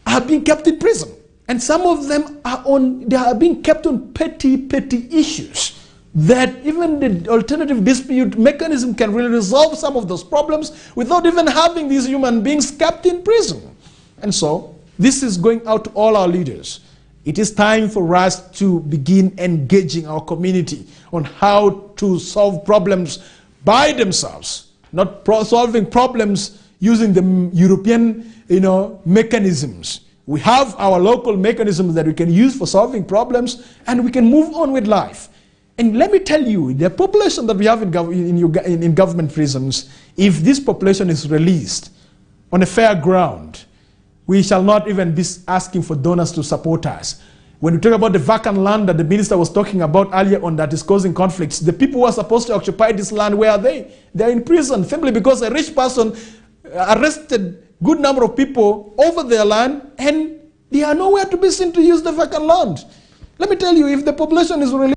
are being kept in prison. And some of them are being kept on petty issues that even the alternative dispute mechanism can really resolve some of those problems without even having these human beings kept in prison. And so, this is going out to all our leaders. It is time for us to begin engaging our community on how to solve problems by themselves, not solving problems using the European, mechanisms. We have our local mechanisms that we can use for solving problems, and we can move on with life. And let me tell you, the population that we have in government prisons, if this population is released on a fair ground, we shall not even be asking for donors to support us. When we talk about the vacant land that the minister was talking about earlier on that is causing conflicts, the people who are supposed to occupy this land, where are they? They are in prison simply because a rich person arrested a good number of people over their land and they are nowhere to be seen to use the vacant land. Let me tell you, if the population is released,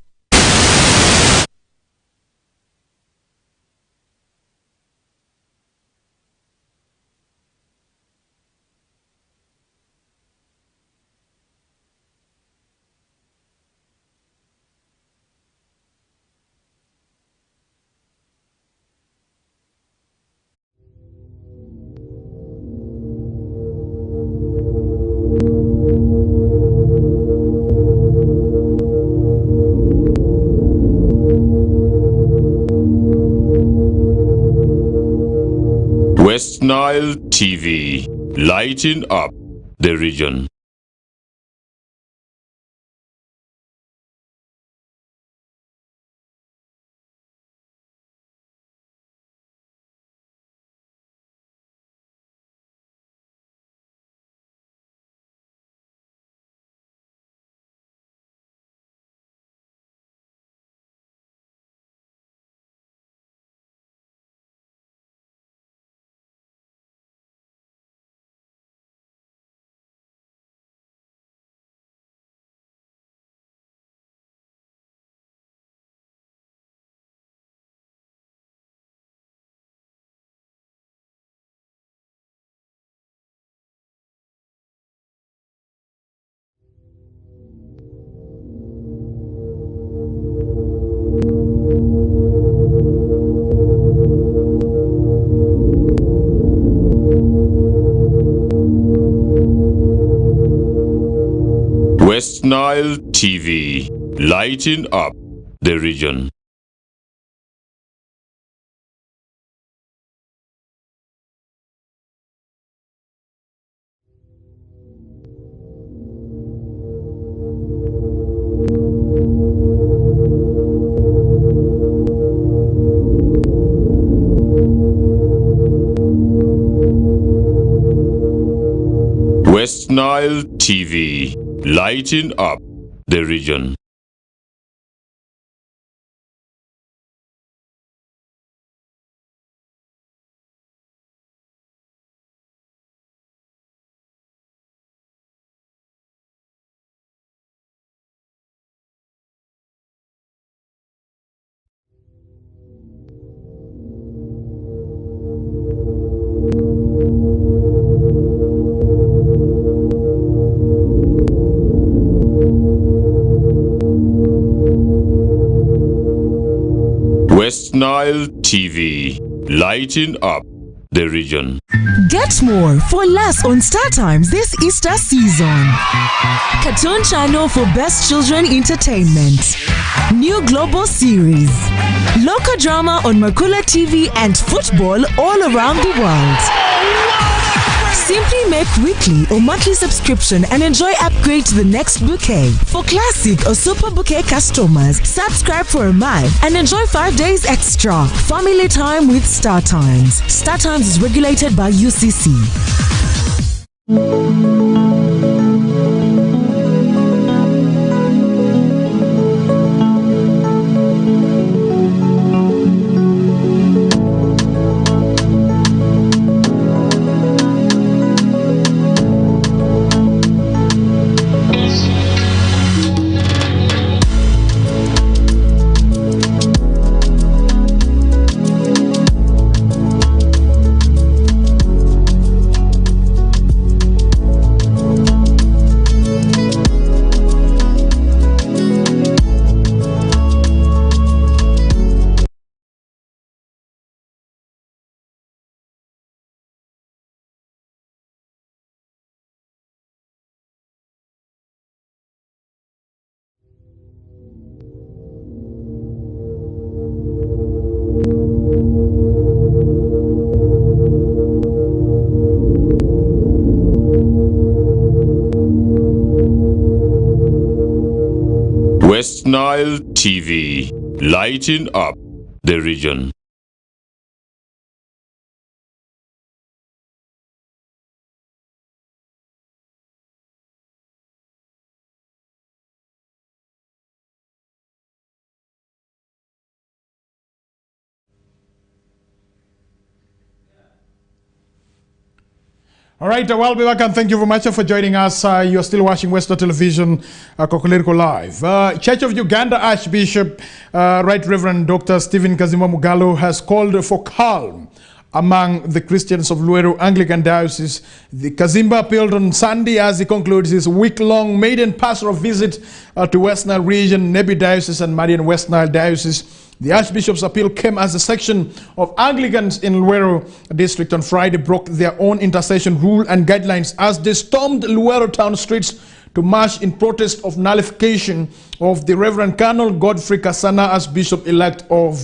Westnile TV, lighting up the region. Westnile TV, lighting up the region. Westnile TV, lighting up the region. Westnile TV, lighting up the region. Get more for less on Star Times this Easter season. Cartoon channel for best children entertainment. New global series. Local drama on Makula TV and football all around the world. Simply make weekly or monthly subscription and enjoy upgrade to the next bouquet. For classic or super bouquet customers, subscribe for a month and enjoy 5 days extra. Family time with Star Times. Star Times is regulated by UCC. Westnile TV, lighting up the region. All right, well, be back and thank you very much for joining us. You're still watching Westnile Television, KOKOLIRIKO Live. Church of Uganda Archbishop, Right Reverend Dr. Stephen Kazimba Mugalo has called for calm among the Christians of Luero Anglican Diocese. The Kazimba appealed on Sunday as he concludes his week-long maiden pastoral visit to Westnile region, Nebi Diocese and Marian Westnile Diocese. The Archbishop's appeal came as a section of Anglicans in Luero district on Friday broke their own intercession rule and guidelines as they stormed Luero town streets to march in protest of nullification of the Reverend Colonel Godfrey Kasana as Bishop-elect of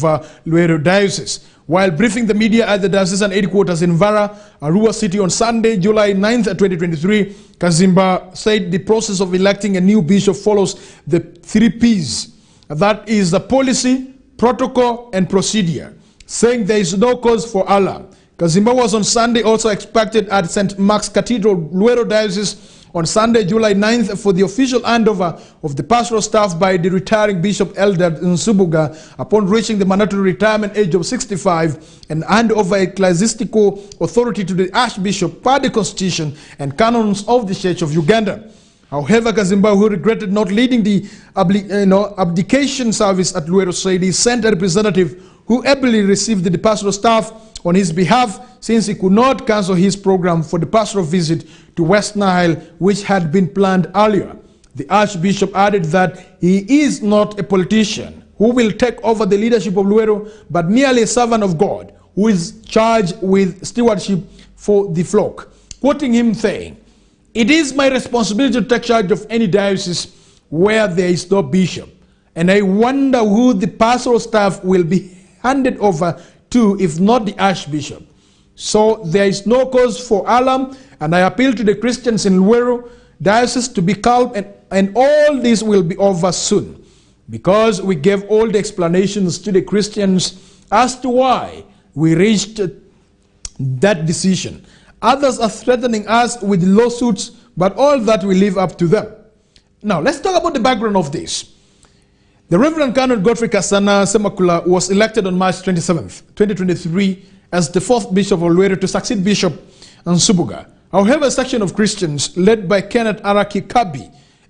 Luero Diocese. While briefing the media at the diocesan headquarters in Vara, Arua City on Sunday, July 9th, 2023, Kazimba said the process of electing a new bishop follows the 3 Ps. That is the policy, protocol and procedure, saying there is no cause for alarm. Kazimba was on Sunday also expected at St. Mark's Cathedral, Luero Diocese, on Sunday, July 9th, for the official handover of the pastoral staff by the retiring Bishop Elder Nsubuga upon reaching the mandatory retirement age of 65 and hand over ecclesiastical authority to the Archbishop per the Constitution and canons of the Church of Uganda. However, Kazimba, who regretted not leading the abdication service at Luero, said he sent a representative who ably received the pastoral staff on his behalf since he could not cancel his program for the pastoral visit to West Nile, which had been planned earlier. The Archbishop added that he is not a politician who will take over the leadership of Luero, but merely a servant of God who is charged with stewardship for the flock. Quoting him saying, "It is my responsibility to take charge of any diocese where there is no bishop, and I wonder who the pastoral staff will be handed over to if not the Archbishop. So there is no cause for alarm, and I appeal to the Christians in Luero Diocese to be calm, and all this will be over soon, because we gave all the explanations to the Christians as to why we reached that decision. Others are threatening us with lawsuits, but all that we leave up to them." Now, let's talk about the background of this. The Reverend Colonel Godfrey Kasana Semakula was elected on March 27th, 2023 as the 4th Bishop of Luero to succeed Bishop Nsubuga. However, a section of Christians led by Kenneth Araki Kabi,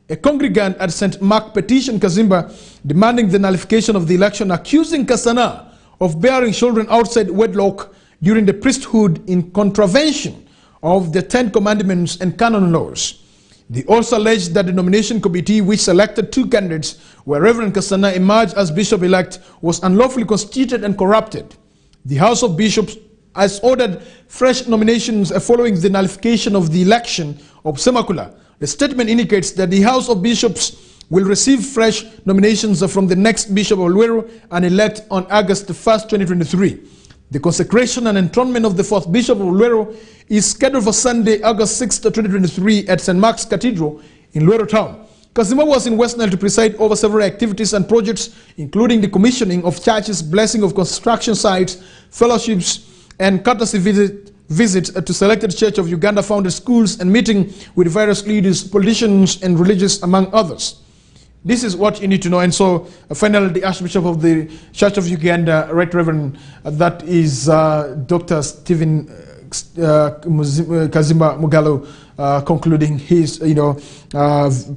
a congregant at St. Mark, petitioned Kazimba demanding the nullification of the election, accusing Kasana of bearing children outside wedlock during the priesthood in contravention of the 10 Commandments and canon laws. They also alleged that the nomination committee, which selected 2 candidates, where Reverend Kasana emerged as bishop-elect, was unlawfully constituted and corrupted. The House of Bishops has ordered fresh nominations following the nullification of the election of Semakula. The statement indicates that the House of Bishops will receive fresh nominations from the next Bishop of Luero and elect on August 1st, 2023. The consecration and enthronement of the 4th Bishop of Luero is scheduled for Sunday, August 6th, 2023 at St. Mark's Cathedral in Luero Town. Kazima was in Westnile to preside over several activities and projects, including the commissioning of churches, blessing of construction sites, fellowships, and courtesy visits to selected Church of Uganda founded schools, and meeting with various leaders, politicians, and religious, among others. This is what you need to know. And so, finally, the Archbishop of the Church of Uganda, Right Reverend, that is Dr. Stephen Kazimba Mugalo, concluding his,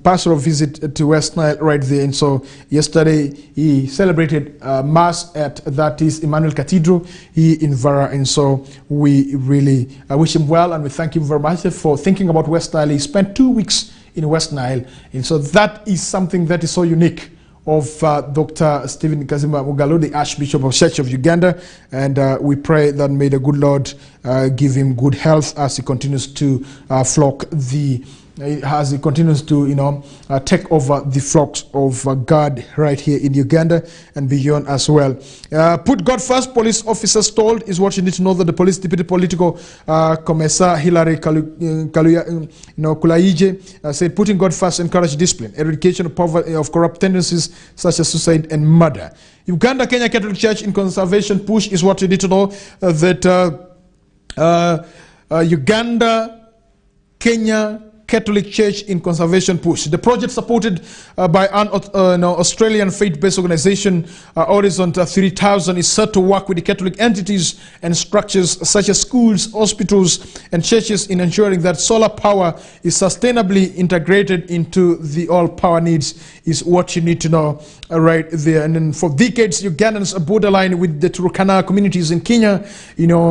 pastoral visit to Westnile right there. And so, yesterday he celebrated Mass at that is Emmanuel Cathedral here in Vara. And so, we really wish him well, and we thank him very much for thinking about Westnile. He spent 2 weeks in Westnile, and so that is something that is so unique of Dr. Stephen Kazimba Mugalo, the Archbishop of Church of Uganda, and we pray that may the good Lord give him good health as he continues to flock the as he continues to take over the flocks of God right here in Uganda and beyond as well. Put God first, police officers told, is what you need to know, that the police deputy political commissar Hilary Kulaije said putting God first encourage discipline, eradication of poverty, of corrupt tendencies such as suicide and murder. Uganda Kenya Catholic Church in conservation push is what you need to know, that Uganda Kenya Catholic Church in conservation push. The project, supported by an Australian faith-based organization, Horizon 3000, is set to work with the Catholic entities and structures such as schools, hospitals, and churches in ensuring that solar power is sustainably integrated into the all-power needs, is what you need to know right there. And then for decades, Ugandans borderline with the Turkana communities in Kenya,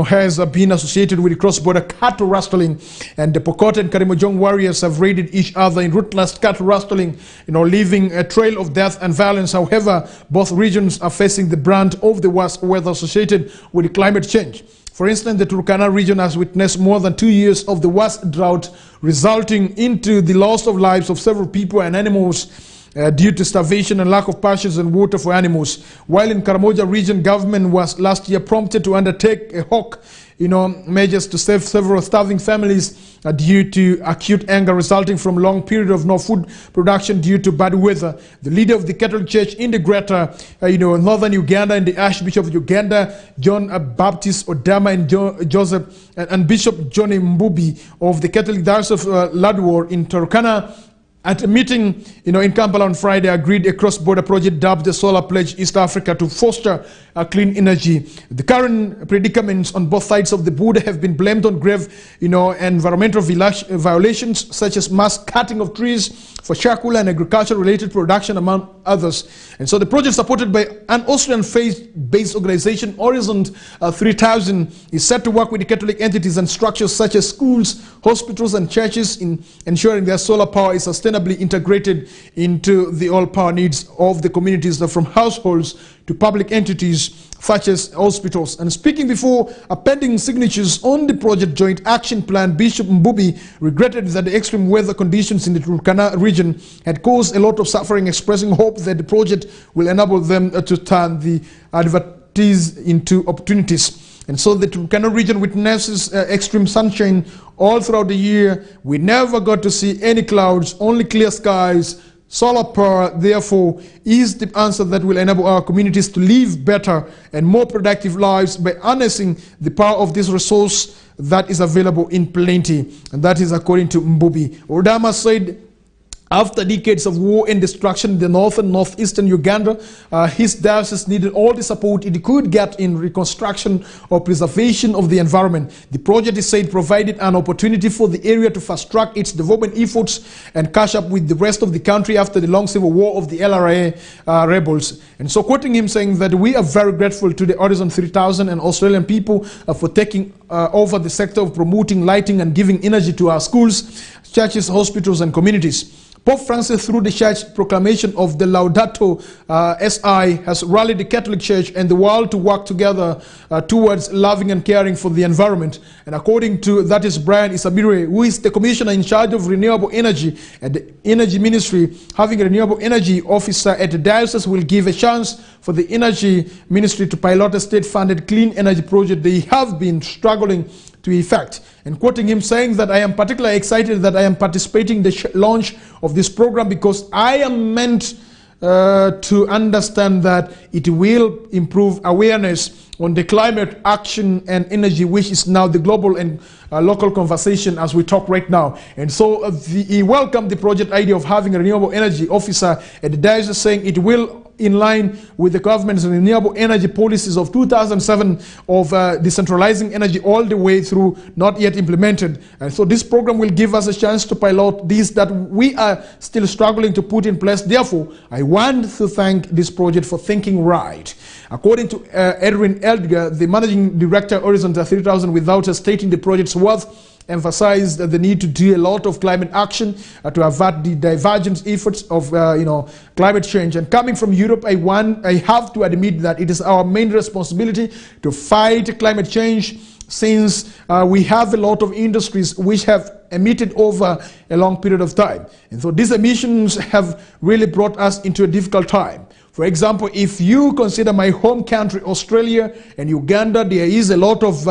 has been associated with the cross-border cattle rustling, and the Pokot and Karimojong warriors have raided each other in ruthless cattle rustling, leaving a trail of death and violence. However, both regions are facing the brunt of the worst weather associated with climate change. For instance, the Turkana region has witnessed more than 2 years of the worst drought, resulting into the loss of lives of several people and animals due to starvation and lack of pastures and water for animals. While in Karamoja region, government was last year prompted to undertake a hawk measures to save several starving families due to acute anger resulting from long period of no food production due to bad weather. The leader of the Catholic Church in the greater, northern Uganda, and the Archbishop of Uganda, John Baptist Odama, and Joseph and Bishop Johnny Mbubi of the Catholic Diocese of Ladwar in Turkana, at a meeting in Kampala on Friday, agreed a cross-border project dubbed the Solar Pledge East Africa to foster clean energy. The current predicaments on both sides of the border have been blamed on grave environmental violations such as mass cutting of trees for charcoal and agriculture-related production, among others. And so the project, supported by an Austrian faith-based organization, Horizon 3000, is set to work with the Catholic entities and structures such as schools, hospitals, and churches in ensuring their solar power is sustainably integrated into the all-power needs of the communities, from households to public entities such as hospitals. And speaking before pending signatures on the project joint action plan, Bishop Mbubi regretted that the extreme weather conditions in the Turkana region had caused a lot of suffering, expressing hope that the project will enable them to turn the adversities into opportunities. And so the Turkana region witnesses extreme sunshine all throughout the year. We never got to see any clouds, only clear skies. Solar power, therefore, is the answer that will enable our communities to live better and more productive lives by harnessing the power of this resource that is available in plenty. And that is according to Mbubi. Odama said, after decades of war and destruction in the north and northeastern Uganda, his diocese needed all the support it could get in reconstruction or preservation of the environment. The project, he said, provided an opportunity for the area to fast-track its development efforts and catch up with the rest of the country after the long civil war of the LRA rebels. And so, quoting him, saying that we are very grateful to the Horizon 3000 and Australian people for taking over the sector of promoting lighting and giving energy to our schools, churches, hospitals, and communities. Pope Francis, through the church proclamation of the Laudato Si, has rallied the Catholic Church and the world to work together towards loving and caring for the environment. And according to that is Brian Isabire, who is the commissioner in charge of renewable energy at the Energy Ministry, having a renewable energy officer at the diocese will give a chance for the Energy Ministry to pilot a state-funded clean energy project they have been struggling to effect. And quoting him, saying that I am particularly excited that I am participating in the launch of this program because I am meant to understand that it will improve awareness on the climate action and energy, which is now the global and local conversation as we talk right now. And so he welcomed the project idea of having a renewable energy officer at the diocese, saying it will in line with the government's renewable energy policies of 2007 of decentralizing energy all the way through, not yet implemented. And so this program will give us a chance to pilot these that we are still struggling to put in place. Therefore, I want to thank this project for thinking right. According to Edwin Edgar, the managing director of Horizon 3000, without stating the project's worth, emphasized the need to do a lot of climate action to avert the divergent efforts of climate change. And coming from Europe, I have to admit that it is our main responsibility to fight climate change, since we have a lot of industries which have emitted over a long period of time. And so these emissions have really brought us into a difficult time. For example, if you consider my home country, Australia and Uganda, there is a lot of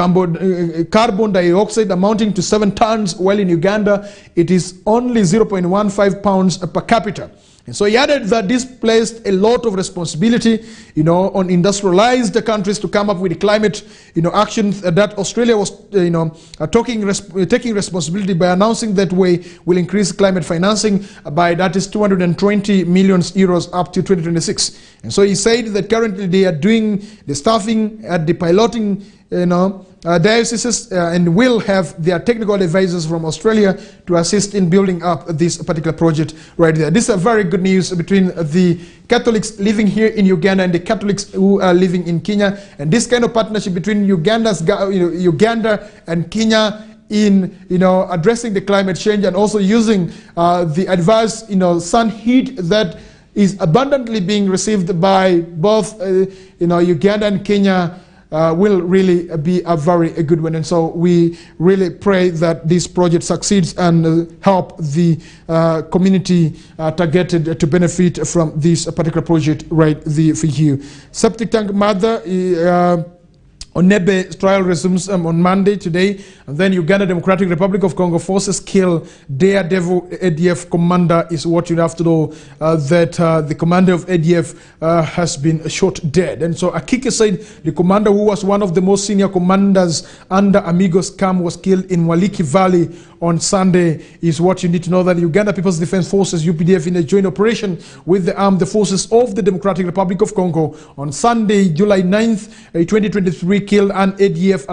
carbon dioxide amounting to 7 tons, while in Uganda it is only 0.15 pounds per capita. And so he added that this placed a lot of responsibility, on industrialized countries to come up with the climate, actions that Australia was, taking responsibility by announcing that way will increase climate financing by, that is 220 million euros up to 2026. And so he said that currently they are doing the staffing at the piloting, dioceses and will have their technical advisors from Australia to assist in building up this particular project right there. This is a very good news between the Catholics living here in Uganda and the Catholics who are living in Kenya. And this kind of partnership between Uganda and Kenya in addressing the climate change and also using the advanced sun heat that is abundantly being received by both Uganda and Kenya will really be a very good one. And so we really pray that this project succeeds and help the community targeted to benefit from this particular project right there for you. Septic tank mother Onebe trial resumes on Monday today, and then Uganda Democratic Republic of Congo forces kill daredevil ADF commander is what you have to know, that the commander of ADF has been shot dead. And so Akike said the commander, who was one of the most senior commanders under Amigos camp, was killed in Waliki Valley on Sunday, is what you need to know, that Uganda People's Defense Forces, UPDF, in a joint operation with the armed forces of the Democratic Republic of Congo on Sunday, July 9th, 2023, killed an ADF,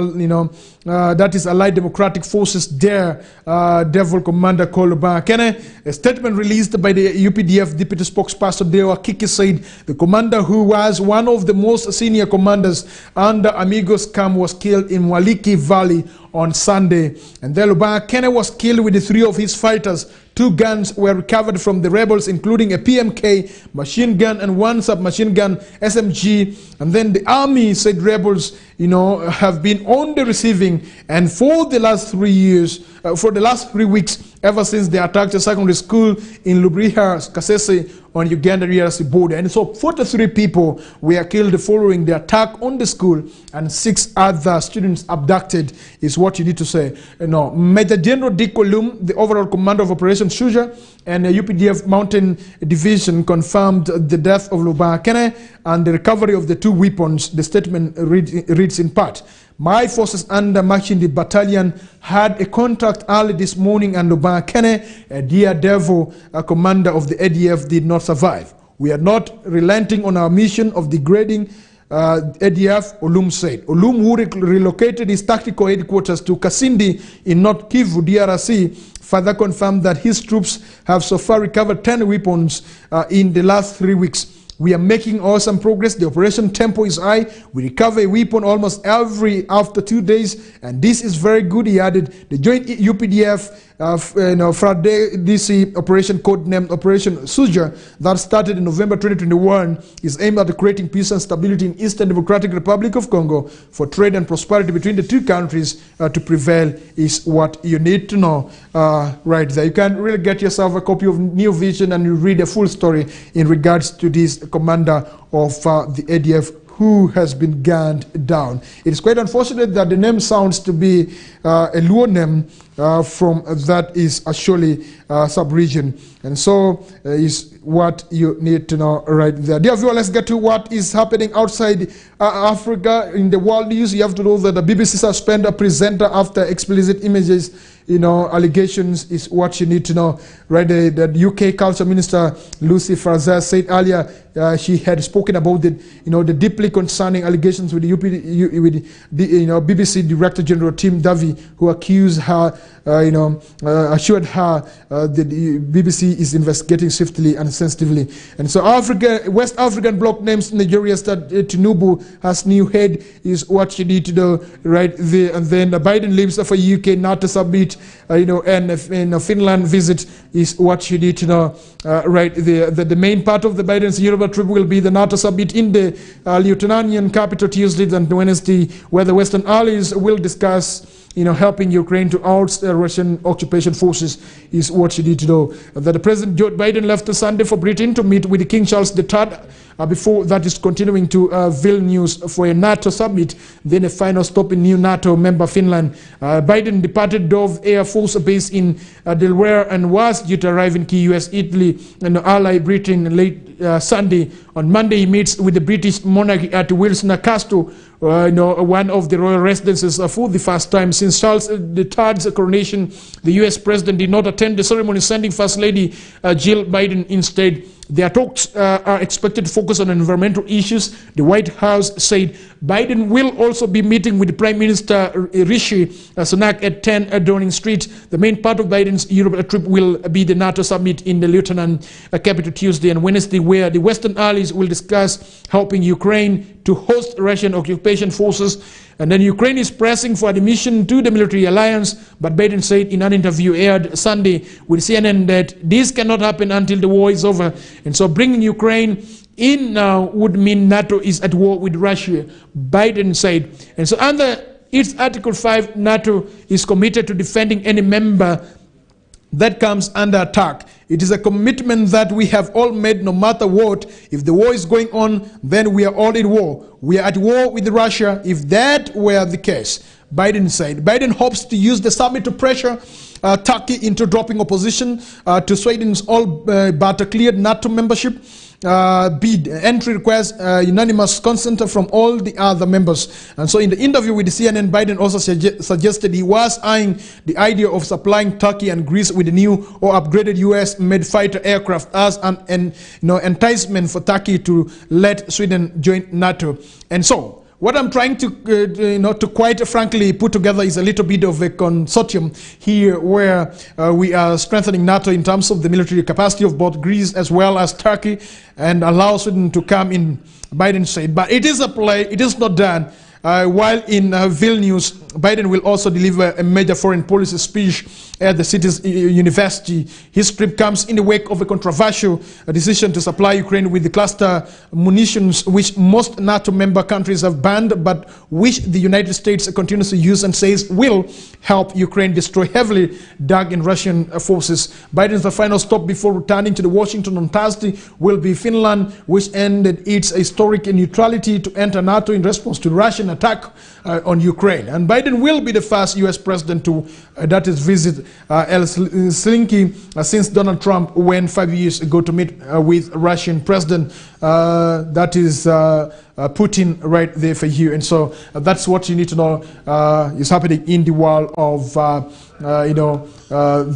that is Allied Democratic Forces devil commander called Bakene. A statement released by the UPDF deputy spokesperson Deo Akiki said the commander, who was one of the most senior commanders under Amigos camp, was killed in Waliki Valley on Sunday. And then Bakene was killed with the 3 of his fighters. 2 guns were recovered from the rebels, including a PMK machine gun and 1 submachine gun SMG. And then the army said rebels, have been on the receiving end for the last 3 years, for the last 3 weeks, ever since they attacked a secondary school in Lubriha, Kasese, on Uganda-DRC border. And so 43 people were killed following the attack on the school, and 6 other students abducted, is what you need to say. Major General Dick Olum, the overall commander of Operation Shuja and the UPDF Mountain Division, confirmed the death of Lubakene and the recovery of the 2 weapons. The statement reads in part: my forces under Machindi Battalion had a contact early this morning, and Lubakene, a daredevil commander of the ADF, did not survive. We are not relenting on our mission of degrading ADF, Olum said. Olum, who relocated his tactical headquarters to Kasindi in North Kivu, DRC, further confirmed that his troops have so far recovered 10 weapons in the last 3 weeks. We are making awesome progress. The operation tempo is high. We recover a weapon almost after 2 days, and this is very good. He added the joint UPDF Friday DC operation codenamed Operation Suja that started in November 2021 is aimed at creating peace and stability in Eastern Democratic Republic of Congo for trade and prosperity between the two countries to prevail is what you need to know right there. You can really get yourself a copy of New Vision and you read the full story in regards to this commander of the ADF who has been gunned down. It is quite unfortunate that the name sounds to be a Luo name from that is actually sub-region. And so is what you need to know right there. Dear viewer, let's get to what is happening outside Africa in the world news. You have to know that the BBC suspended a presenter after explicit images, allegations is what you need to know. Right, the UK Culture Minister Lucy Fraser said earlier she had spoken about the deeply concerning allegations with the BBC Director General Tim Davie, who accused her, assured her that the BBC is investigating swiftly and sensitively. And so West African bloc names Nigeria that Tinubu as new head is what you need to know right there. And then Biden leaves for UK NATO summit, and Finland visit is what you need to know right there. The main part of the Biden's Europe trip will be the NATO summit in the Lithuanian capital Tuesday and Wednesday, where the Western allies will discuss helping Ukraine to oust Russian occupation forces is what you need to know. That the President Joe Biden left Sunday for Britain to meet with King Charles III before that is continuing to Vilnius for a NATO summit, then a final stop in new NATO member Finland. Biden departed Dove Air Force Base in Delaware and was due to arrive in Key, US, Italy, and ally Britain late Sunday. On Monday, he meets with the British monarch at Windsor Castle, one of the royal residences for the first time since Charles III's coronation. The US president did not attend the ceremony, sending First Lady Jill Biden instead. Their talks are expected to focus on environmental issues. The White House said Biden will also be meeting with Prime Minister Rishi Sunak at 10 Downing Street. The main part of Biden's Europe trip will be the NATO summit in the Lieutenant capital Tuesday and Wednesday, where the Western allies will discuss helping Ukraine to host Russian occupation forces. And then Ukraine is pressing for admission to the military alliance, but Biden said in an interview aired Sunday with CNN that this cannot happen until the war is over. And so bringing Ukraine in now would mean NATO is at war with Russia, Biden said. And so under its Article 5, NATO is committed to defending any member that comes under attack. It is a commitment that we have all made no matter what. If the war is going on, then we are all in war. We are at war with Russia, if that were the case, Biden said. Biden hopes to use the summit to pressure Turkey into dropping opposition to Sweden's all-but cleared NATO membership bid. Entry requires unanimous consent from all the other members. And so in the interview with the CNN, Biden also suggested he was eyeing the idea of supplying Turkey and Greece with the new or upgraded US-made fighter aircraft as an enticement for Turkey to let Sweden join NATO. And so what I'm trying to quite frankly put together is a little bit of a consortium here where we are strengthening NATO in terms of the military capacity of both Greece as well as Turkey and allow Sweden to come in, Biden said. But it is a play, it is not done. While in Vilnius, Biden will also deliver a major foreign policy speech at the city's university. His trip comes in the wake of a controversial decision to supply Ukraine with the cluster munitions, which most NATO member countries have banned, but which the United States continues to use and says will help Ukraine destroy heavily dug in Russian forces. Biden's final stop before returning to Washington on Thursday will be Finland, which ended its historic neutrality to enter NATO in response to Russian attack on Ukraine. And Biden will be the first U.S. president to visit Helsinki since Donald Trump went 5 years ago to meet with Russian president Putin right there for you. And so that's what you need to know is happening in the world of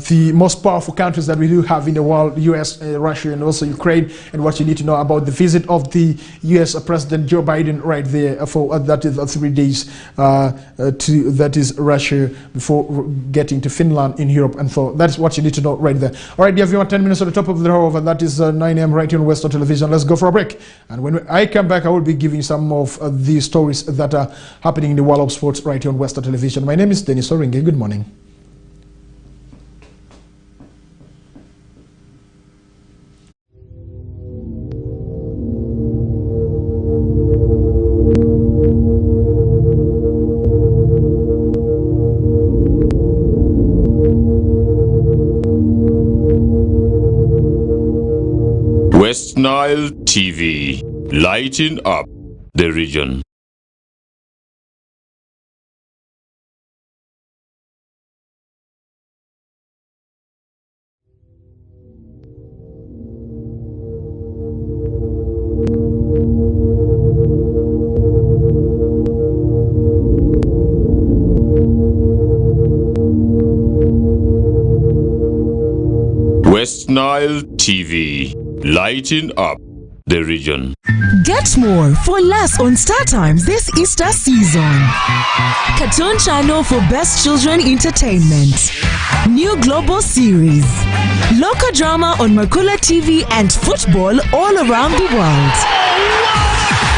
the most powerful countries that we do have in the world, US, Russia, and also Ukraine, and what you need to know about the visit of the US President Joe Biden right there for that is 3 days to that is Russia before getting to Finland in Europe. And so that's what you need to know right there. All right, dear viewer, 10 minutes at the top of the hour, that is 9 a.m. right here on Westnile Television. Let's go for a break. And when I come back, I will be giving some of the stories that are happening in the world of sports right here on Westnile Television. My name is Denis Oringi. Good morning. Westnile TV, lighting up the region. Westnile TV, lighting up the region. Get more for less on Star Times this Easter season. Cartoon channel for best children entertainment. New global series. Local drama on Makula TV and football all around the world.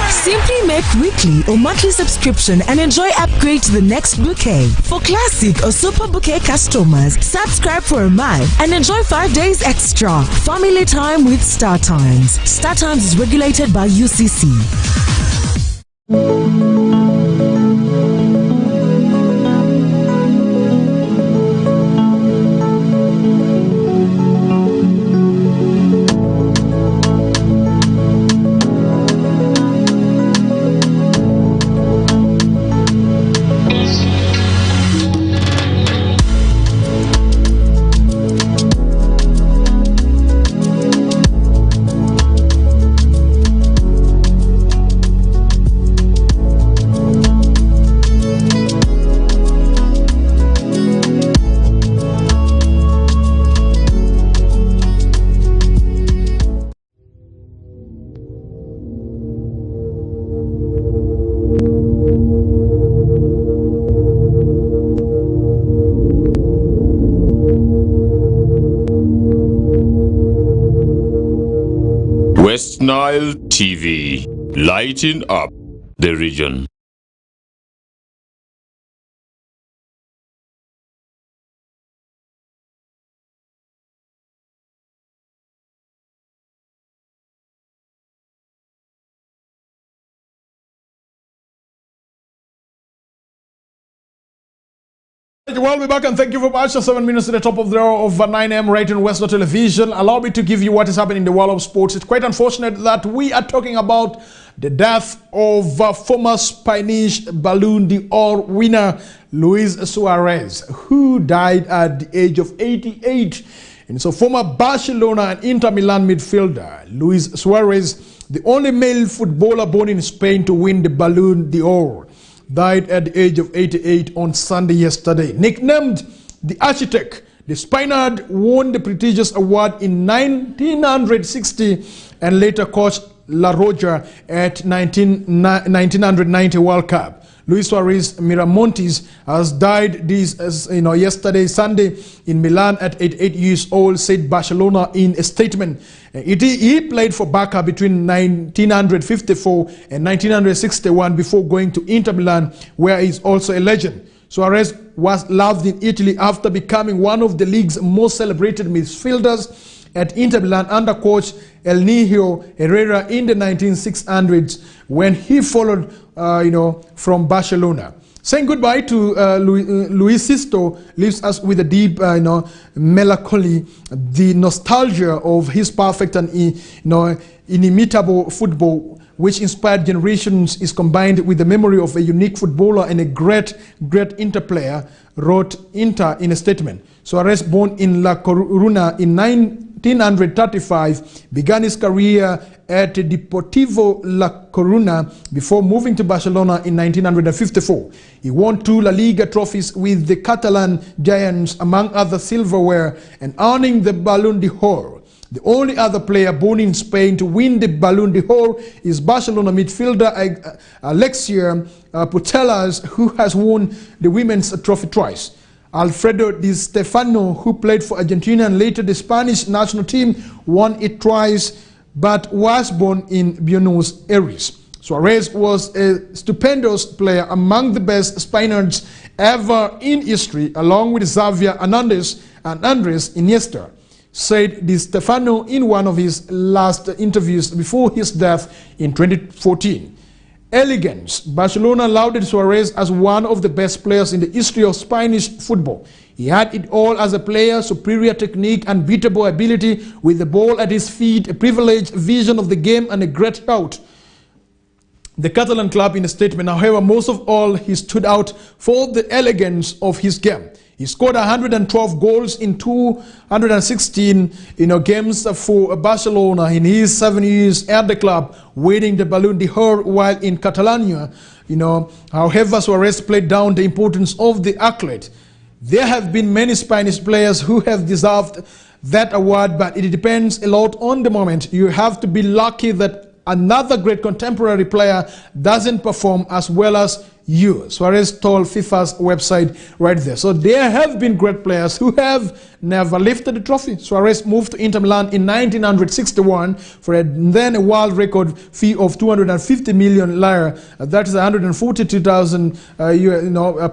Simply make weekly or monthly subscription and enjoy upgrade to the next bouquet. For classic or super bouquet customers, subscribe for a month and enjoy 5 days extra. Family time with Star Times. Star Times is regulated by UCC. Westnile TV, lighting up the region. Well, we're back and thank you for watching. 7 minutes to the top of the hour of 9 a.m. right on Westnile Television. Allow me to give you what is happening in the world of sports. It's quite unfortunate that we are talking about the death of former Spanish Ballon d'Or winner Luis Suarez, who died at the age of 88. And so former Barcelona and Inter Milan midfielder Luis Suarez, the only male footballer born in Spain to win the Ballon d'Or, died at the age of 88 on Sunday yesterday. Nicknamed the Architect, the Spaniard won the prestigious award in 1960 and later coached La Roja at 1990 World Cup. Luis Suarez Miramontes has died yesterday, Sunday, in Milan at 88 years old, said Barcelona in a statement. He played for Barca between 1954 and 1961 before going to Inter Milan, where he is also a legend. Suarez was loved in Italy after becoming one of the league's most celebrated midfielders at Inter Milan under coach El Niño Herrera in the 1960s when he followed from Barcelona. Saying goodbye to Luis Sisto leaves us with a deep melancholy. The nostalgia of his perfect and inimitable football, which inspired generations, is combined with the memory of a unique footballer and a great Inter player, wrote Inter in a statement. Suarez, born in La Coruña in 1935, began his career at Deportivo La Coruña before moving to Barcelona in 1954. He won 2 La Liga trophies with the Catalan Giants, among other silverware, and earning the Ballon d'Or. The only other player born in Spain to win the Ballon d'Or is Barcelona midfielder Alexia Putellas, who has won the women's trophy twice. Alfredo Di Stefano, who played for Argentina and later the Spanish national team, won it twice. but was born in Buenos Aires. Suarez was a stupendous player, among the best Spaniards ever in history, along with Xavier Hernandez and Andres Iniesta, said Di Stefano in one of his last interviews before his death in 2014. Elegance. Barcelona lauded Suarez as one of the best players in the history of Spanish football. He had it all as a player: superior technique, unbeatable ability with the ball at his feet, a privileged vision of the game, and a great shout. The Catalan club in a statement, however, most of all, he stood out for the elegance of his game. He scored 112 goals in 216 games for Barcelona in his 7 years at the club, winning the Ballon d'Or while in Catalonia. However, Suarez played down the importance of the accolade. There have been many Spanish players who have deserved that award, but it depends a lot on the moment. You have to be lucky that another great contemporary player doesn't perform as well as you, Suarez told FIFA's website right there. So there have been great players who have never lifted the trophy. Suarez moved to Inter Milan in 1961 for then a world record fee of 250 million lira. That is 142,000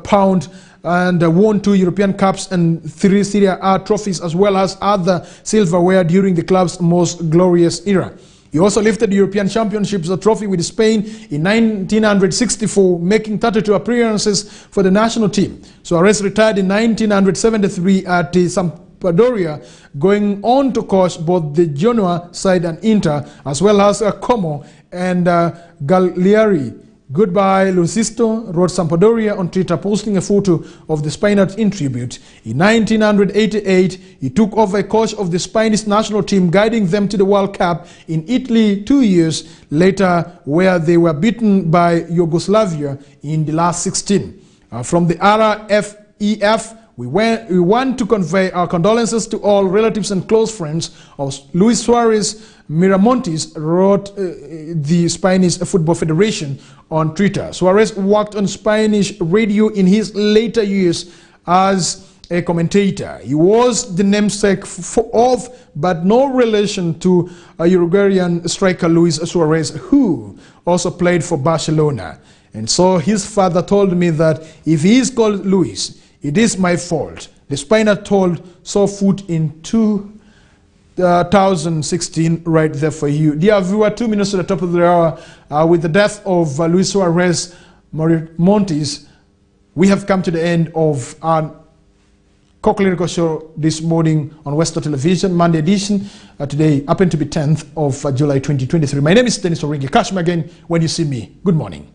pound, and won 2 European Cups and 3 Serie A trophies, as well as other silverware during the club's most glorious era. He also lifted the European Championships trophy with Spain in 1964, making 32 appearances for the national team. Suarez retired in 1973 at Sampdoria, going on to coach both the Genoa side and Inter, as well as Como and Cagliari. Goodbye, Lucisto, wrote Sampdoria on Twitter, posting a photo of the Spaniards in tribute. In 1988, he took over as coach of the Spanish national team, guiding them to the World Cup in Italy 2 years later, where they were beaten by Yugoslavia in the last 16. From the RFEF, we want to convey our condolences to all relatives and close friends of Luis Suarez Miramontes, wrote the Spanish Football Federation on Twitter. Suarez worked on Spanish radio in his later years as a commentator. He was the namesake of, but no relation to, Uruguayan striker Luis Suarez, who also played for Barcelona. And so his father told me that if he is called Luis, it is my fault. The Spaniard told SoFoot in 2016 right there for you. Dear viewer, 2 minutes to the top of the hour. With the death of Luis Suarez Miramontes, we have come to the end of our KOKOLIRIKO Show this morning on Westnile Television, Monday edition. Today happened to be 10th of July 2023. My name is Dennis Oringi. Catch me again when you see me. Good morning.